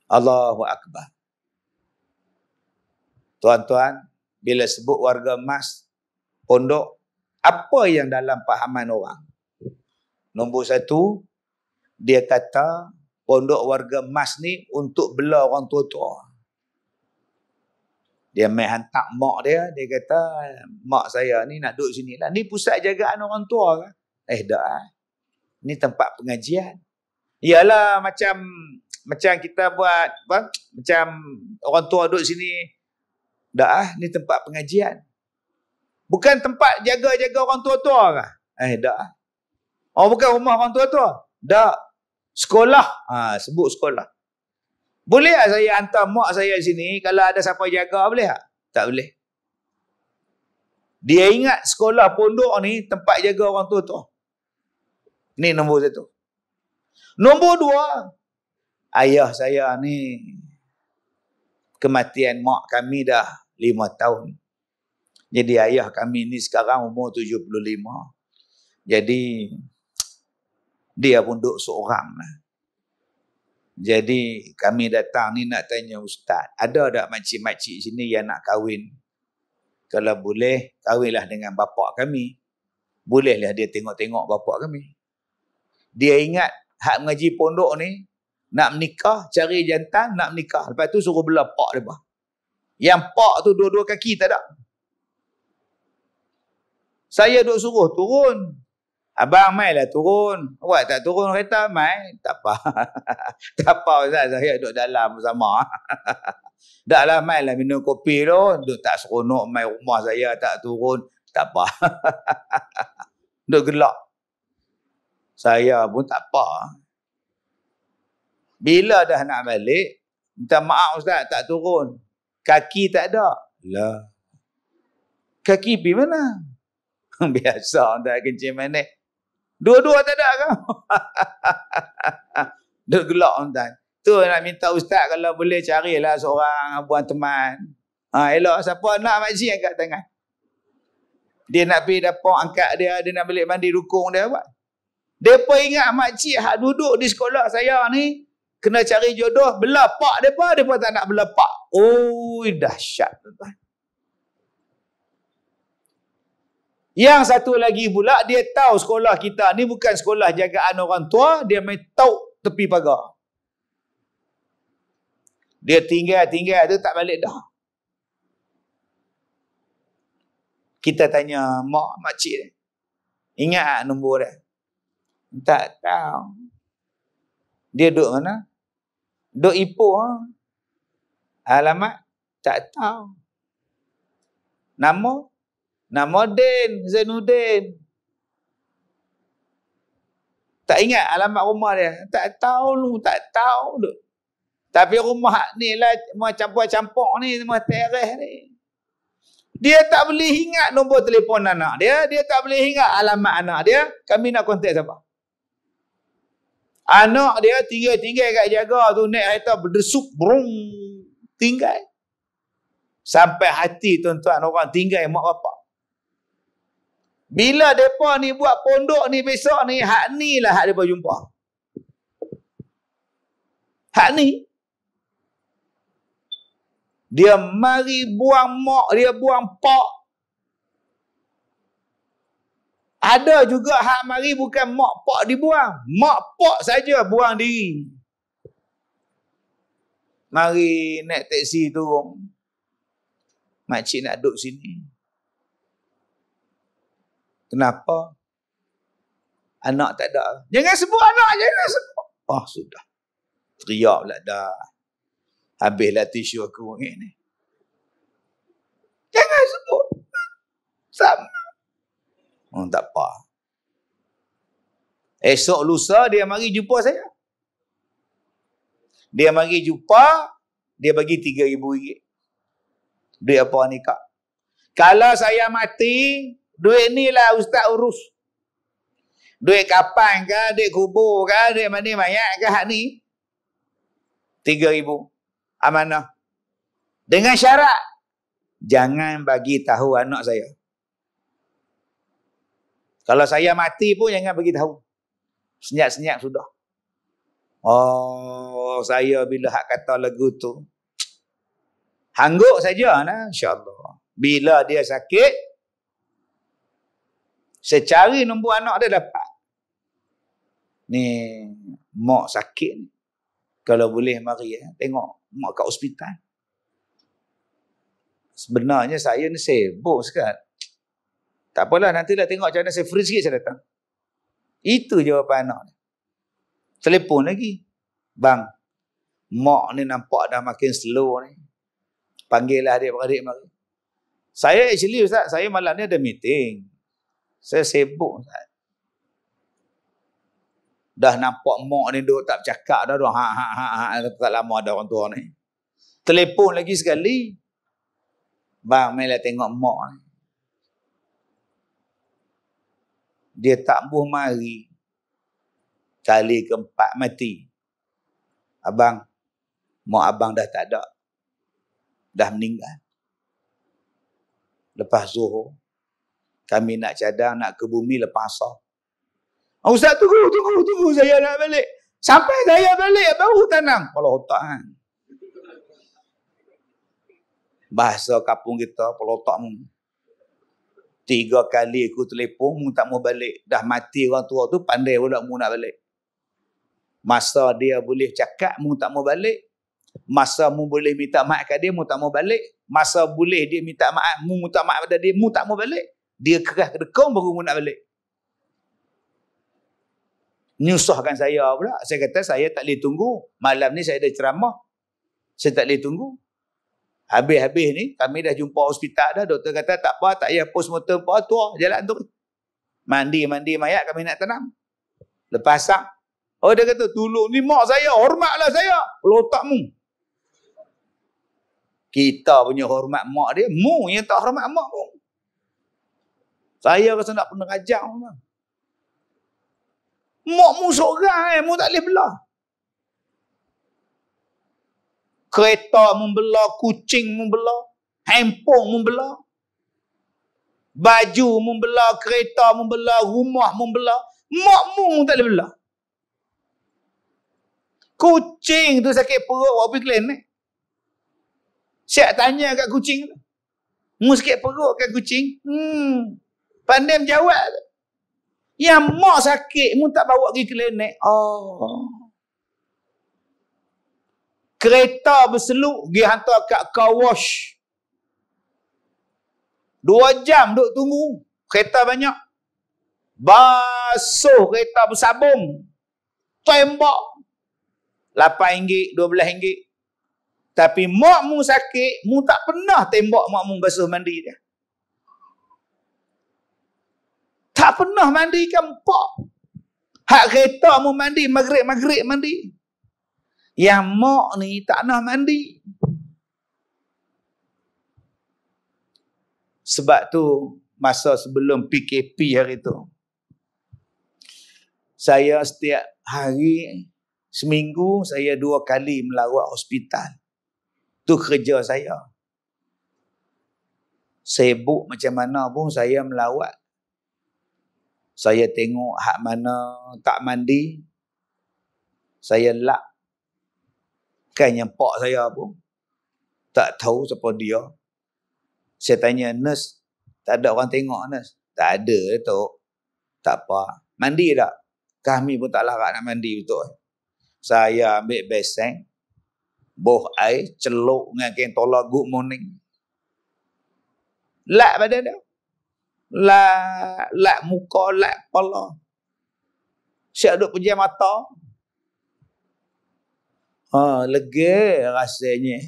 S1: Allahu Akbar. Tuan-tuan, bila sebut Warga Mas, pondok, apa yang dalam pahaman orang? Nombor 1, dia kata Pondok Warga Mas ni untuk bela orang tua-tua. Dia main hantar mak dia kata, mak saya ni nak duduk sini lah. Ni pusat jagaan orang tua kan? Tak. Ni tempat pengajian. Yalah macam kita buat apa? Macam orang tua duduk sini. Ni tempat pengajian. Bukan tempat jaga-jaga orang tua-tua kan? Tak. Oh, bukan rumah orang tua-tua? Tak. Sekolah. Sebut sekolah. Boleh tak saya hantar mak saya sini, kalau ada siapa jaga, boleh tak? Tak boleh. Dia ingat sekolah pondok ni tempat jaga orang tua-tua. Ni nombor 1. Nombor 2, ayah saya ni kematian mak kami dah 5 tahun. Jadi ayah kami ni sekarang umur 75. Jadi dia pun duduk seorang lah. Jadi kami datang ni nak tanya ustaz, ada tak makcik-makcik sini yang nak kahwin? Kalau boleh, kahwinlah dengan bapak kami. Bolehlah dia tengok-tengok bapak kami. Dia ingat hak mengaji pondok ni, nak menikah, cari jantan, nak menikah. Lepas tu suruh belah pak dia. Yang pak tu dua-dua kaki tak ada. Saya duk suruh turun. Abang mailah turun. Awak tak turun kereta, mai. Tak apa. Tak apa Ustaz, saya duduk dalam bersama. Taklah mailah minum kopi tu. Duk tak seronok mai rumah saya tak turun. Tak apa. Duk gelak. Saya pun tak apa. Bila dah nak balik, minta maaf Ustaz tak turun. Kaki tak ada. Lah. Kaki pergi mana? Biasa tak kencing manis. Dua-dua tak ada kan? Duk gelak tuan. Tu nak minta ustaz kalau boleh carilah seorang buat teman. Elok siapa nak makcik angkat tangan. Dia nak pergi dapur angkat dia nak balik mandi dukung dia buat. Depa ingat makcik hak duduk di sekolah saya ni kena cari jodoh, belah pak depa tak nak belah pak. Oh, dahsyat tuan. Yang satu lagi pula, dia tahu sekolah kita ni bukan sekolah jagaan orang tua, dia main tauk tepi pagar. Dia tinggal tu tak balik dah. Kita tanya makcik dia, ingat tak nombor dia? Tak tahu. Dia duduk mana? Duduk Ipoh. Alamat? Tak tahu. Nama Din, Zainuddin. Tak ingat alamat rumah dia. Tak tahu. Tapi rumah ni lah, campur-campur ni, semua tereh ni. Dia tak boleh ingat nombor telefon anak dia. Dia tak boleh ingat alamat anak dia. Kami nak kontak siapa? Anak dia tinggal kat jaga tu, naik kereta berdesuk, brung, tinggal. Sampai hati tuan-tuan orang tinggal mak bapak. Bila mereka ni buat pondok ni besok ni, hak ni lah hak mereka jumpa. Hak ni. Dia mari buang mak, dia buang pak. Ada juga hak mari bukan mak pak dibuang. Mak pak saja buang diri. Mari naik teksi turun. Makcik nak duduk sini. Kenapa? Anak tak ada. Jangan sebut anak, jangan sebut. Oh, sudah. Teriak pula dah. Habislah tisu aku ni. Jangan sebut. Sama. Oh, tak apa. Esok lusa dia mari jumpa saya. Dia mari jumpa, dia bagi RM3,000. Duit apa ni kak? Kalau saya mati, duit ni lah ustaz urus. Duit kapan ke, duit kubur ke, duit mandi mayat ke hak ni? RM3,000. Amanah. Dengan syarat, jangan bagi tahu anak saya. Kalau saya mati pun jangan bagi tahu. Senyap-senyap sudah. Oh, saya bila hak kata lagu tu, hangguk saja lah, insya-Allah. Bila dia sakit, saya cari nombor anak dia dapat. Ni, mak sakit ni. Kalau boleh mari tengok mak kat hospital. Sebenarnya saya ni sibuk sekali. Tak apalah, nantilah tengok macam mana saya free sikit saya datang. Itu jawapan anak ni. Telefon lagi. Bang, mak ni nampak dah makin slow ni. Panggillah adik-beradik mari. Saya actually ustaz, saya malam ni ada meeting. Saya sibuk ustaz. Dah nampak mak ni duduk tak bercakap dah. Tak lama ada orang tua ni. Telefon lagi sekali. Bang, mainlah tengok mak ni. Dia tak boleh mari. Kali keempat mati. Abang, mak abang dah tak ada. Dah meninggal. Lepas Zuhur, kami nak cadang, nak ke bumi lepas asar. Ustaz, tunggu, saya nak balik. Sampai saya balik, baru tanam. Kalau otak kan. Bahasa kapung kita, pelotak mu. 3 kali aku telefon, mu tak mau balik. Dah mati orang tua tu, pandai pula mu nak balik. Masa dia boleh cakap, mu tak mau balik. Masa mu boleh minta maaf kat dia, mu tak mau balik. Masa boleh dia minta maaf, mu minta maaf pada dia, mu tak mau balik. Dia kerah kedekong, baru mu nak balik. Nyusahkan saya pula. Saya kata saya tak boleh tunggu. Malam ni saya ada ceramah. Saya tak boleh tunggu. Habis-habis ni, kami dah jumpa hospital dah. Doktor kata tak apa, tak payah postmortem apa, tua, jalan tu. Mandi mayat kami nak tanam. Lepas sak. Oh, dia kata, tolong ni mak saya, hormatlah saya. Pelotakmu. Kita punya hormat mak dia, mu yang tak hormat mak mu. Saya rasa nak pernah ajar. Mak mu seorang mu tak boleh belah. Kereta membelah, kucing membelah, handphone membelah, baju membelah, kereta membelah, rumah membelah. Mak mu tak boleh belah. Kucing tu sakit perut, awak pergi klinik. Siap tanya kat kucing tu. Mu sakit perut kat kucing? Pandai menjawab. Yang mak sakit, mu tak bawa pergi klinik. Oh. Kereta berseluk, pergi hantar kat car wash. 2 jam duk tunggu. Kereta banyak. Basuh kereta bersabung. Tembak. RM8, RM12. Tapi mak mu sakit, mu tak pernah tembak mak mu basuh mandi dia. Tak pernah mandikan pak. Hak kereta mu mandi, maghrib mandi. Yang mak ni tak nak mandi. Sebab tu, masa sebelum PKP hari tu, saya setiap hari, seminggu, saya 2 kali melawat hospital. Tu kerja saya. Sibuk macam mana pun saya melawat. Saya tengok hak mana tak mandi, saya lap. Kan yang pak saya pun tak tahu siapa dia. Saya tanya nurse, tak ada orang tengok nurse? Tak ada tu. Tak apa. Mandi tak? Kami pun tak larat nak mandi betul. Saya ambil beseng, boh air, celuk dengan kain tolak good morning. Lap badan dia. Lap muka, lap kepala. Siap duduk pejam mata. Lega rasanya.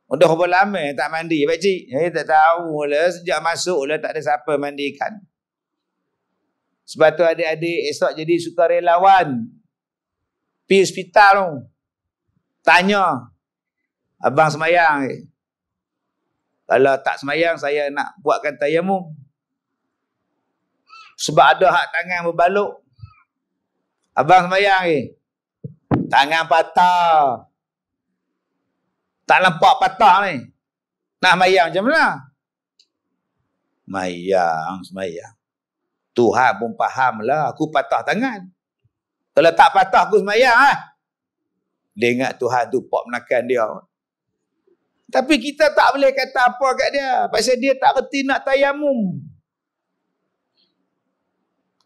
S1: Udah berapa lama tak mandi pakcik? Tak tahu lah. Sejak masuk lah tak ada siapa mandikan. Sebab tu adik-adik esok jadi sukarelawan. Pergi hospital tu. Tanya. Abang semayang. Kalau tak semayang, saya nak buatkan tayamum. Sebab ada hak tangan berbaluk. Abang semayang. Tangan patah. Tak nampak patah ni. Nak semayang macam mana? Semayang. Tuhan pun faham lah. Aku patah tangan. Kalau tak patah aku semayang. Dia ingat Tuhan tu pak menakan dia. Tapi kita tak boleh kata apa kat dia. Pasal dia tak reti nak tayamum.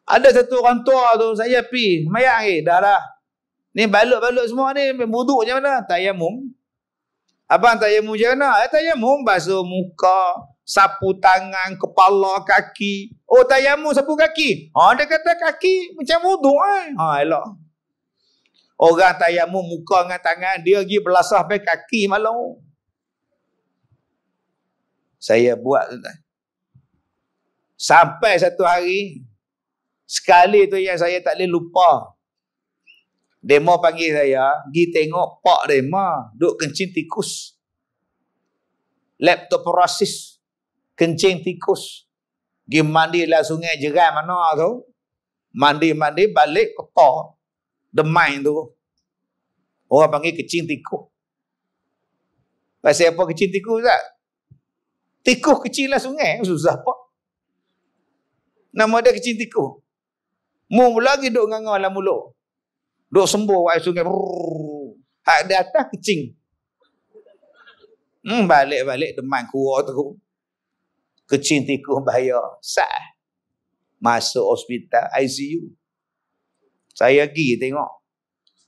S1: Ada satu orang tua tu, saya pergi semayang. Dah lah. Ni balut-balut semua ni. Wuduk macam mana? Tayamum. Abang tayamum macam mana? Tayamum basuh muka, sapu tangan, kepala, kaki. Oh tayamum sapu kaki. Dia kata kaki macam wuduk elok. Orang tayamum muka dengan tangan, dia pergi belasah sampai kaki malu. Saya buat tu. Sampai satu hari, sekali tu yang saya tak boleh lupa. Demo panggil saya, pergi tengok pak demo, duk kencing tikus. Leptospirosis, kencing tikus. Pergi mandi lah sungai Jeram mana tu. Mandi-mandi balik kotor. Demai tu. Orang panggil kencing tikus. Pasal apa kencing tikus tak? Tikus kecil lah sungai, susah apa. Nama dia kencing tikus. Mu lagi duk nganga dalam mulut. Duk sembuh air sungai. Hak di atas kecing. Balik-balik demam kuah tu. Kecing tikus bahaya. Sah. Masuk hospital ICU. Saya pergi tengok.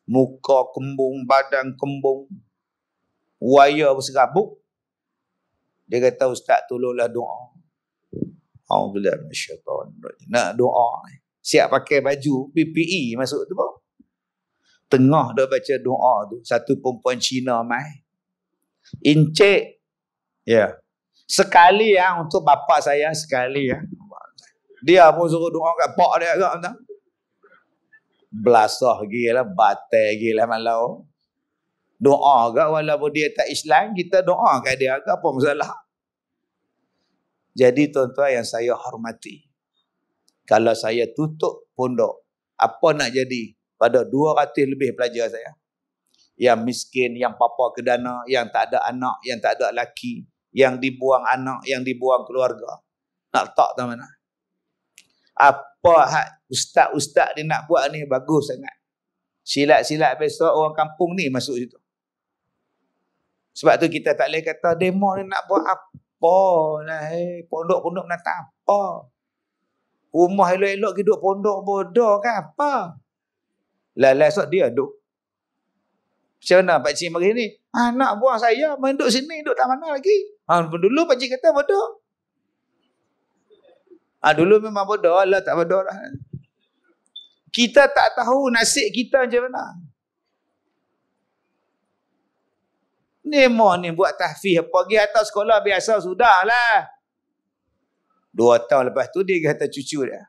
S1: Muka kembung, badan kembung. Waya berserabut. Dia kata, Ustaz tolonglah doa. Alhamdulillah. Nak doa. Siap pakai baju PPE masuk tu pun. Tengah dah baca doa tu. Satu perempuan Cina mai. Encik. Ya. Sekali untuk bapa saya sekali Dia pun suruh doa kat pak dia agak. Belasah gila, batai gila malau. Doa agak walaupun dia tak Islam, kita doa kat dia agak apa masalah. Jadi tuan-tuan yang saya hormati. Kalau saya tutup pondok, apa nak jadi pada 200 lebih pelajar saya? Yang miskin, yang papa kedana, yang tak ada anak, yang tak ada laki, yang dibuang anak, yang dibuang keluarga. Nak letak tak mana? Apa hak ustaz-ustaz dia nak buat ni bagus sangat. Silat-silat besok orang kampung ni masuk situ. Sebab tu kita tak boleh kata demo ni nak buat apa lah. Pondok-pondok nak tak apa. Rumah elok-elok hidup pondok bodoh kan apa. Lah esok dia duduk. Macam mana pakcik mari ni? Anak buah saya main duduk sini, duduk tak mana lagi. Dulu pakcik kata bodoh. Dulu memang bodoh lah, tak bodoh lah. Kita tak tahu nasib kita macam mana. Ni mau ni buat tahfiz apa, pergi atas sekolah biasa sudahlah. 2 tahun lepas tu dia kata cucu dia.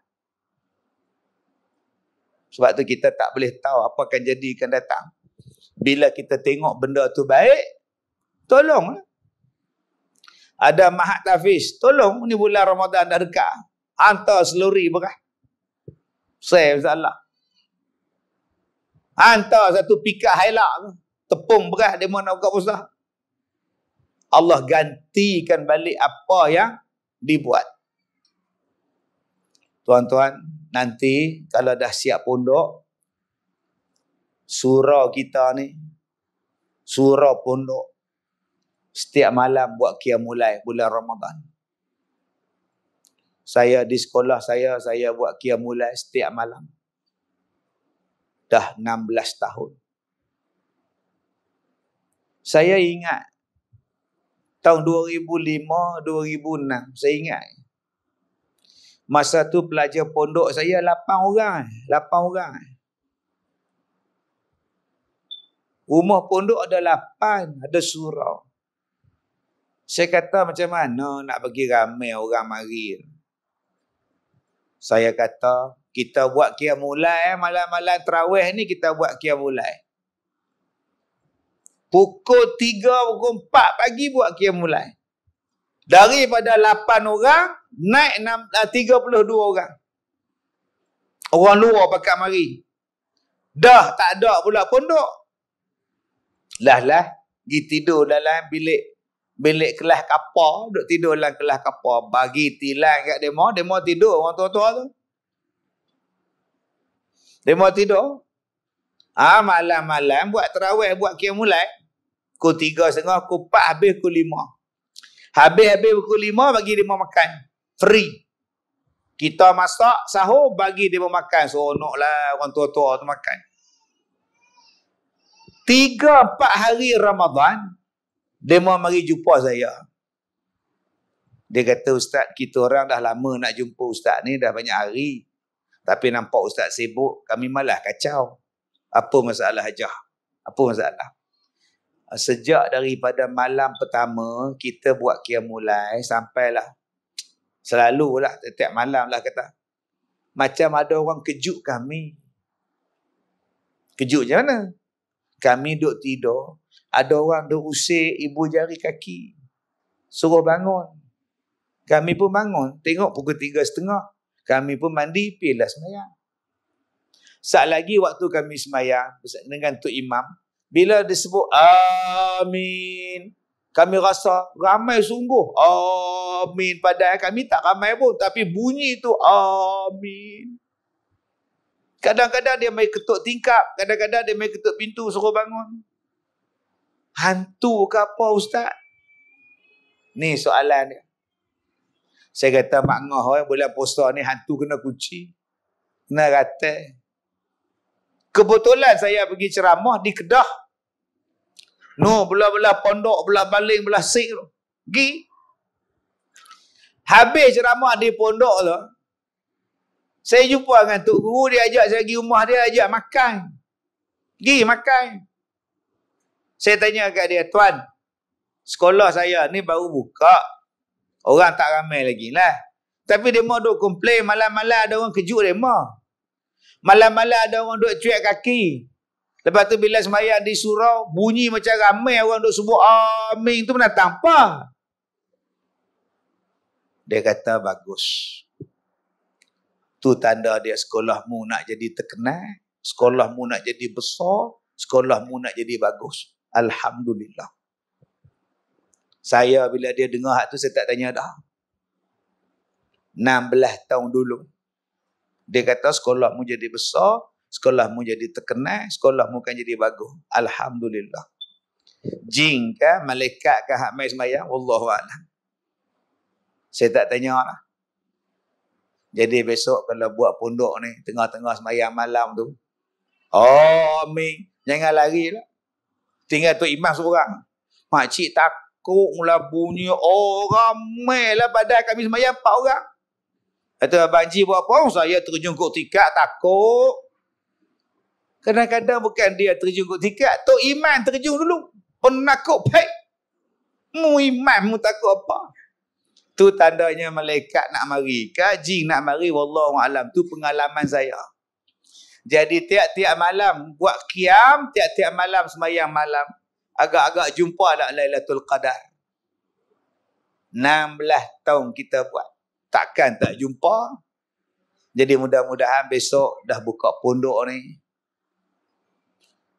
S1: Sebab tu kita tak boleh tahu apa akan jadi akan datang. Bila kita tengok benda tu baik, tolonglah. Ada mahat tahfiz, tolong, ni bulan Ramadan dah dekat. Hantar seluri berah. Saya salah. Hantar satu pikat hailak, tepung berah dia nak buka puasa. Allah gantikan balik apa yang dibuat. Tuan-tuan, nanti kalau dah siap pondok, surau kita ni, surau pondok, setiap malam buat qiyamulai bulan Ramadan. Saya di sekolah saya buat qiyamulai setiap malam. Dah 16 tahun. Saya ingat tahun 2005, 2006, saya ingat. Masa tu pelajar pondok saya 8 orang. 8 orang. Rumah pondok ada 8, ada surau. Saya kata macam mana nak bagi ramai orang mari. Saya kata kita buat qiyamulai malam-malam tarawih ni kita buat qiyamulai. Pukul 3, pukul 4 pagi buat qiyamulai. Daripada 8 orang naik 32 orang. Orang luar pakat mari. Dah tak ada pula pondok. Lah pergi tidur dalam bilik kelas kapal, duduk tidur dalam kelas kapal, bagi tilang kat demo tidur orang tua-tua tu. Demo tidur. Malam-malam buat tarawih, buat qiyamulai. Pukul 3.30, pukul 4 habis pukul 5. Habis pukul 5 bagi dia makan. Free. Kita masak sahur bagi dia makan. Seronoklah orang tua-tua tu makan. 3-4 hari Ramadan dia mau mari jumpa saya. Dia kata, Ustaz, kita orang dah lama nak jumpa Ustaz ni, dah banyak hari. Tapi nampak Ustaz sibuk, kami malah kacau. Apa masalah Hajah? Apa masalah? Sejak daripada malam pertama, kita buat qiyamulai, sampailah. Selalulah, setiap malam lah kata. Macam ada orang kejut kami. Kejut macam mana? Kami duduk tidur, ada orang duduk usik ibu jari kaki. Suruh bangun. Kami pun bangun. Tengok pukul 3.30. Kami pun mandi, pergilah semayang. Saat lagi waktu kami semayang dengan Tok Imam, bila disebut amin, kami rasa ramai sungguh. Amin. Padahal kami tak ramai pun. Tapi bunyi tu amin. Kadang-kadang dia main ketuk tingkap. Kadang-kadang dia main ketuk pintu suruh bangun. Hantu ke apa Ustaz? Ni soalan dia. Saya kata mak ngah bulan puasa ni hantu kena kunci. Kena ratai. Kebetulan saya pergi ceramah di Kedah. Belah-belah pondok, belah baling, belah sik tu. Pergi. Habis ceramah di pondok tu, saya jumpa dengan Tok Guru, dia ajak saya pergi rumah dia, ajak makan. Pergi makan. Saya tanya kat dia, Tuan, sekolah saya ni baru buka. Orang tak ramai lagi lah. Tapi dia mau duk komplain, malam-malam ada orang kejut dia mau. Malam-malam ada orang duk cuek kaki. Lepas tu bila semayang di surau, bunyi macam ramai orang duk sebut amin tu menatang apa? Dia kata bagus. Tu tanda dia sekolahmu nak jadi terkenal, sekolahmu nak jadi besar, sekolahmu nak jadi bagus. Alhamdulillah. Saya bila dia dengar hak tu saya tak tanya dah. 16 tahun dulu. Dia kata sekolahmu jadi besar, sekolahmu jadi terkenal, sekolahmu kan jadi bagus. Alhamdulillah. Jin ke, malaikat ke hak mai sembahyang, wallahualam. Saya tak tanya lah. Jadi besok kalau buat pondok ni, tengah-tengah sembahyang malam tu, amin. Jangan lari lah. Tinggal Tok Imam seorang. Makcik takut mula bunyi, ramai lah padahal kami sembahyang 4 orang. Kata Abang Ji buat apa? Saya terjun kot tikat, takut. Kadang-kadang bukan dia terjun kot tikat, Tok Imam terjun dulu. Penakut baik. Mu imam mu takut apa? Tu tandanya malaikat nak mari. Jin nak mari. Wallahualam. Tu pengalaman saya. Jadi tiap-tiap malam buat qiyam. Tiap-tiap malam sembahyang malam. Agak-agak jumpa lah Lailatul Qadar. 16 tahun kita buat. Takkan tak jumpa. Jadi mudah-mudahan besok dah buka pondok ni.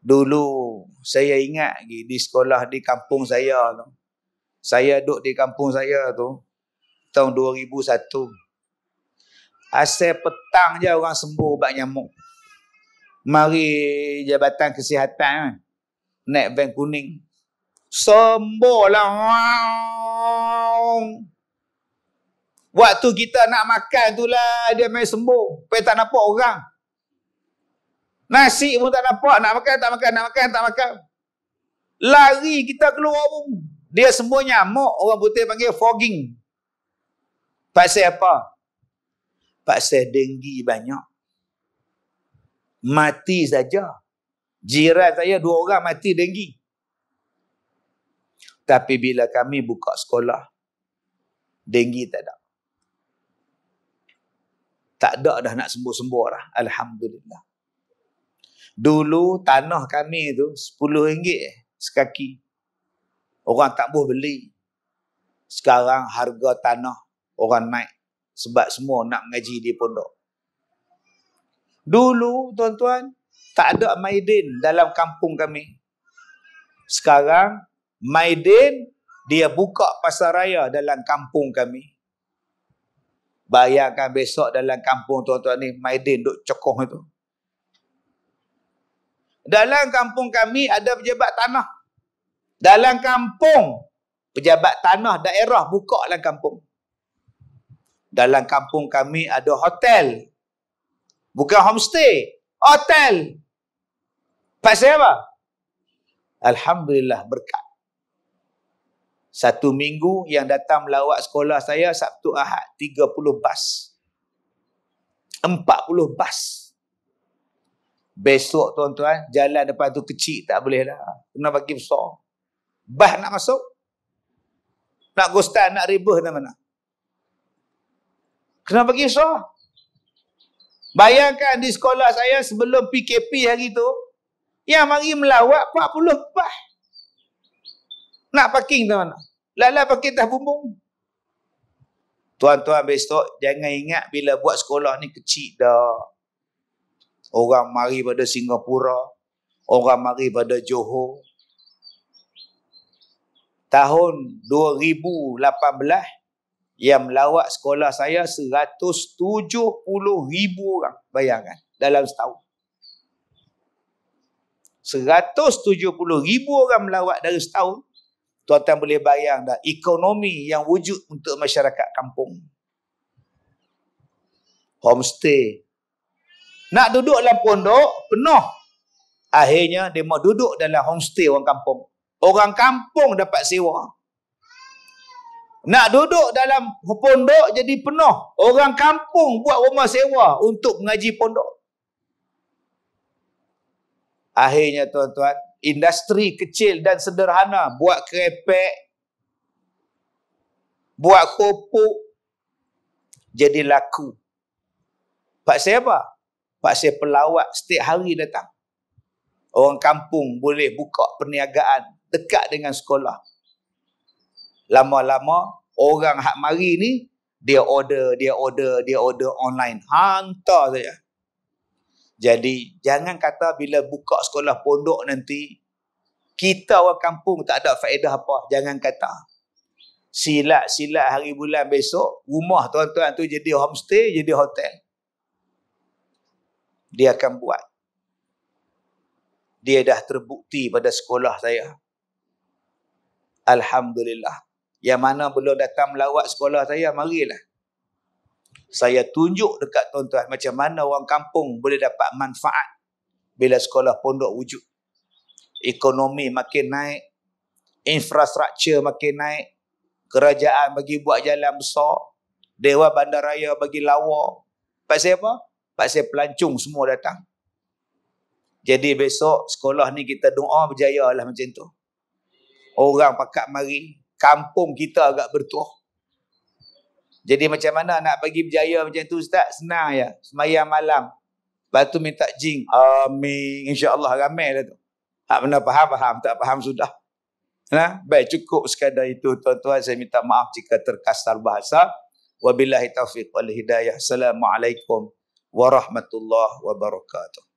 S1: Dulu saya ingat lagi di sekolah di kampung saya tu. Saya duduk di kampung saya tu tahun 2001. Asal petang je orang sembuh bak nyamuk. Mari Jabatan Kesihatan naik van kuning. Sembuh lah. Waktu kita nak makan tu lah dia main sembuh. Sampai tak nampak orang. Nasi pun tak nampak. Nak makan, tak makan, nak makan, tak makan. Lari kita keluar pun. Dia sembuh nyamuk. Orang putih panggil fogging. Pasal apa? Pasal denggi banyak. Mati saja. Jiran saya 2 orang mati denggi. Tapi bila kami buka sekolah, denggi tak ada. Tak ada dah nak sembuh-sembuh dah. Alhamdulillah. Dulu tanah kami tu RM10 sekaki. Orang tak boleh beli. Sekarang harga tanah orang naik. Sebab semua nak mengaji di pondok. Dulu tuan-tuan, tak ada Maidin dalam kampung kami. Sekarang Maidin dia buka pasar raya dalam kampung kami. Bayangkan besok dalam kampung tuan-tuan ni Maidin duk cokoh itu. Dalam kampung kami ada pejabat tanah. Dalam kampung pejabat tanah daerah buka dalam kampung. Dalam kampung kami ada hotel. Bukan homestay, hotel. Pasal apa? Alhamdulillah berkat. 1 minggu yang datang melawat sekolah saya Sabtu Ahad 30 bas. 40 bas. Besok tuan-tuan jalan depan tu kecil tak boleh dah. Kena bagi besar. Bas nak masuk. Nak gostan, nak ribah dan mana. Kena bagi besar. Bayangkan di sekolah saya sebelum PKP hari tu, yang mari melawat 40 bas. Nak parking tak mana? Lala parking tak bumbung. Tuan-tuan besok jangan ingat bila buat sekolah ni kecil dah. Orang mari pada Singapura. Orang mari pada Johor. Tahun 2018, yang melawat sekolah saya 170,000 orang. Bayangkan. Dalam setahun. 170,000 orang melawat dari setahun. Tuan-tuan boleh bayang dah ekonomi yang wujud untuk masyarakat kampung. Homestay. Nak duduk dalam pondok, penuh. Akhirnya dia mau duduk dalam homestay orang kampung. Orang kampung dapat sewa. Nak duduk dalam pondok jadi penuh. Orang kampung buat rumah sewa untuk mengaji pondok. Akhirnya tuan-tuan, industri kecil dan sederhana buat kerepek, buat kopuk jadi laku. Pasal apa? Pasal pelawat setiap hari datang. Orang kampung boleh buka perniagaan dekat dengan sekolah. Lama-lama orang hak mari ni dia order online, hantar saja. Jadi jangan kata bila buka sekolah pondok nanti kita orang kampung tak ada faedah apa. Jangan kata. Silat-silat hari bulan besok rumah tuan-tuan tu jadi homestay, jadi hotel. Dia akan buat. Dia dah terbukti pada sekolah saya. Alhamdulillah. Yang mana belum datang melawat sekolah saya, marilah. Saya tunjuk dekat tuan-tuan macam mana orang kampung boleh dapat manfaat bila sekolah pondok wujud. Ekonomi makin naik, infrastruktur makin naik, kerajaan bagi buat jalan besar, Dewan Bandaraya bagi lawa. Pasal apa? Pasal pelancong semua datang. Jadi besok sekolah ni kita doa berjaya lah macam tu. Orang pakat mari. Kampung kita agak bertuah. Jadi macam mana nak bagi berjaya macam tu Ustaz? Senang ya. Semayang malam. Lepas tu minta jing. Amin. InsyaAllah ramai lah tu. Tak pernah faham. Tak faham sudah. Nah, baik, cukup sekadar itu tuan-tuan. Saya minta maaf jika terkasar bahasa. Wabillahi taufiq wal hidayah. Assalamualaikum warahmatullahi wabarakatuh.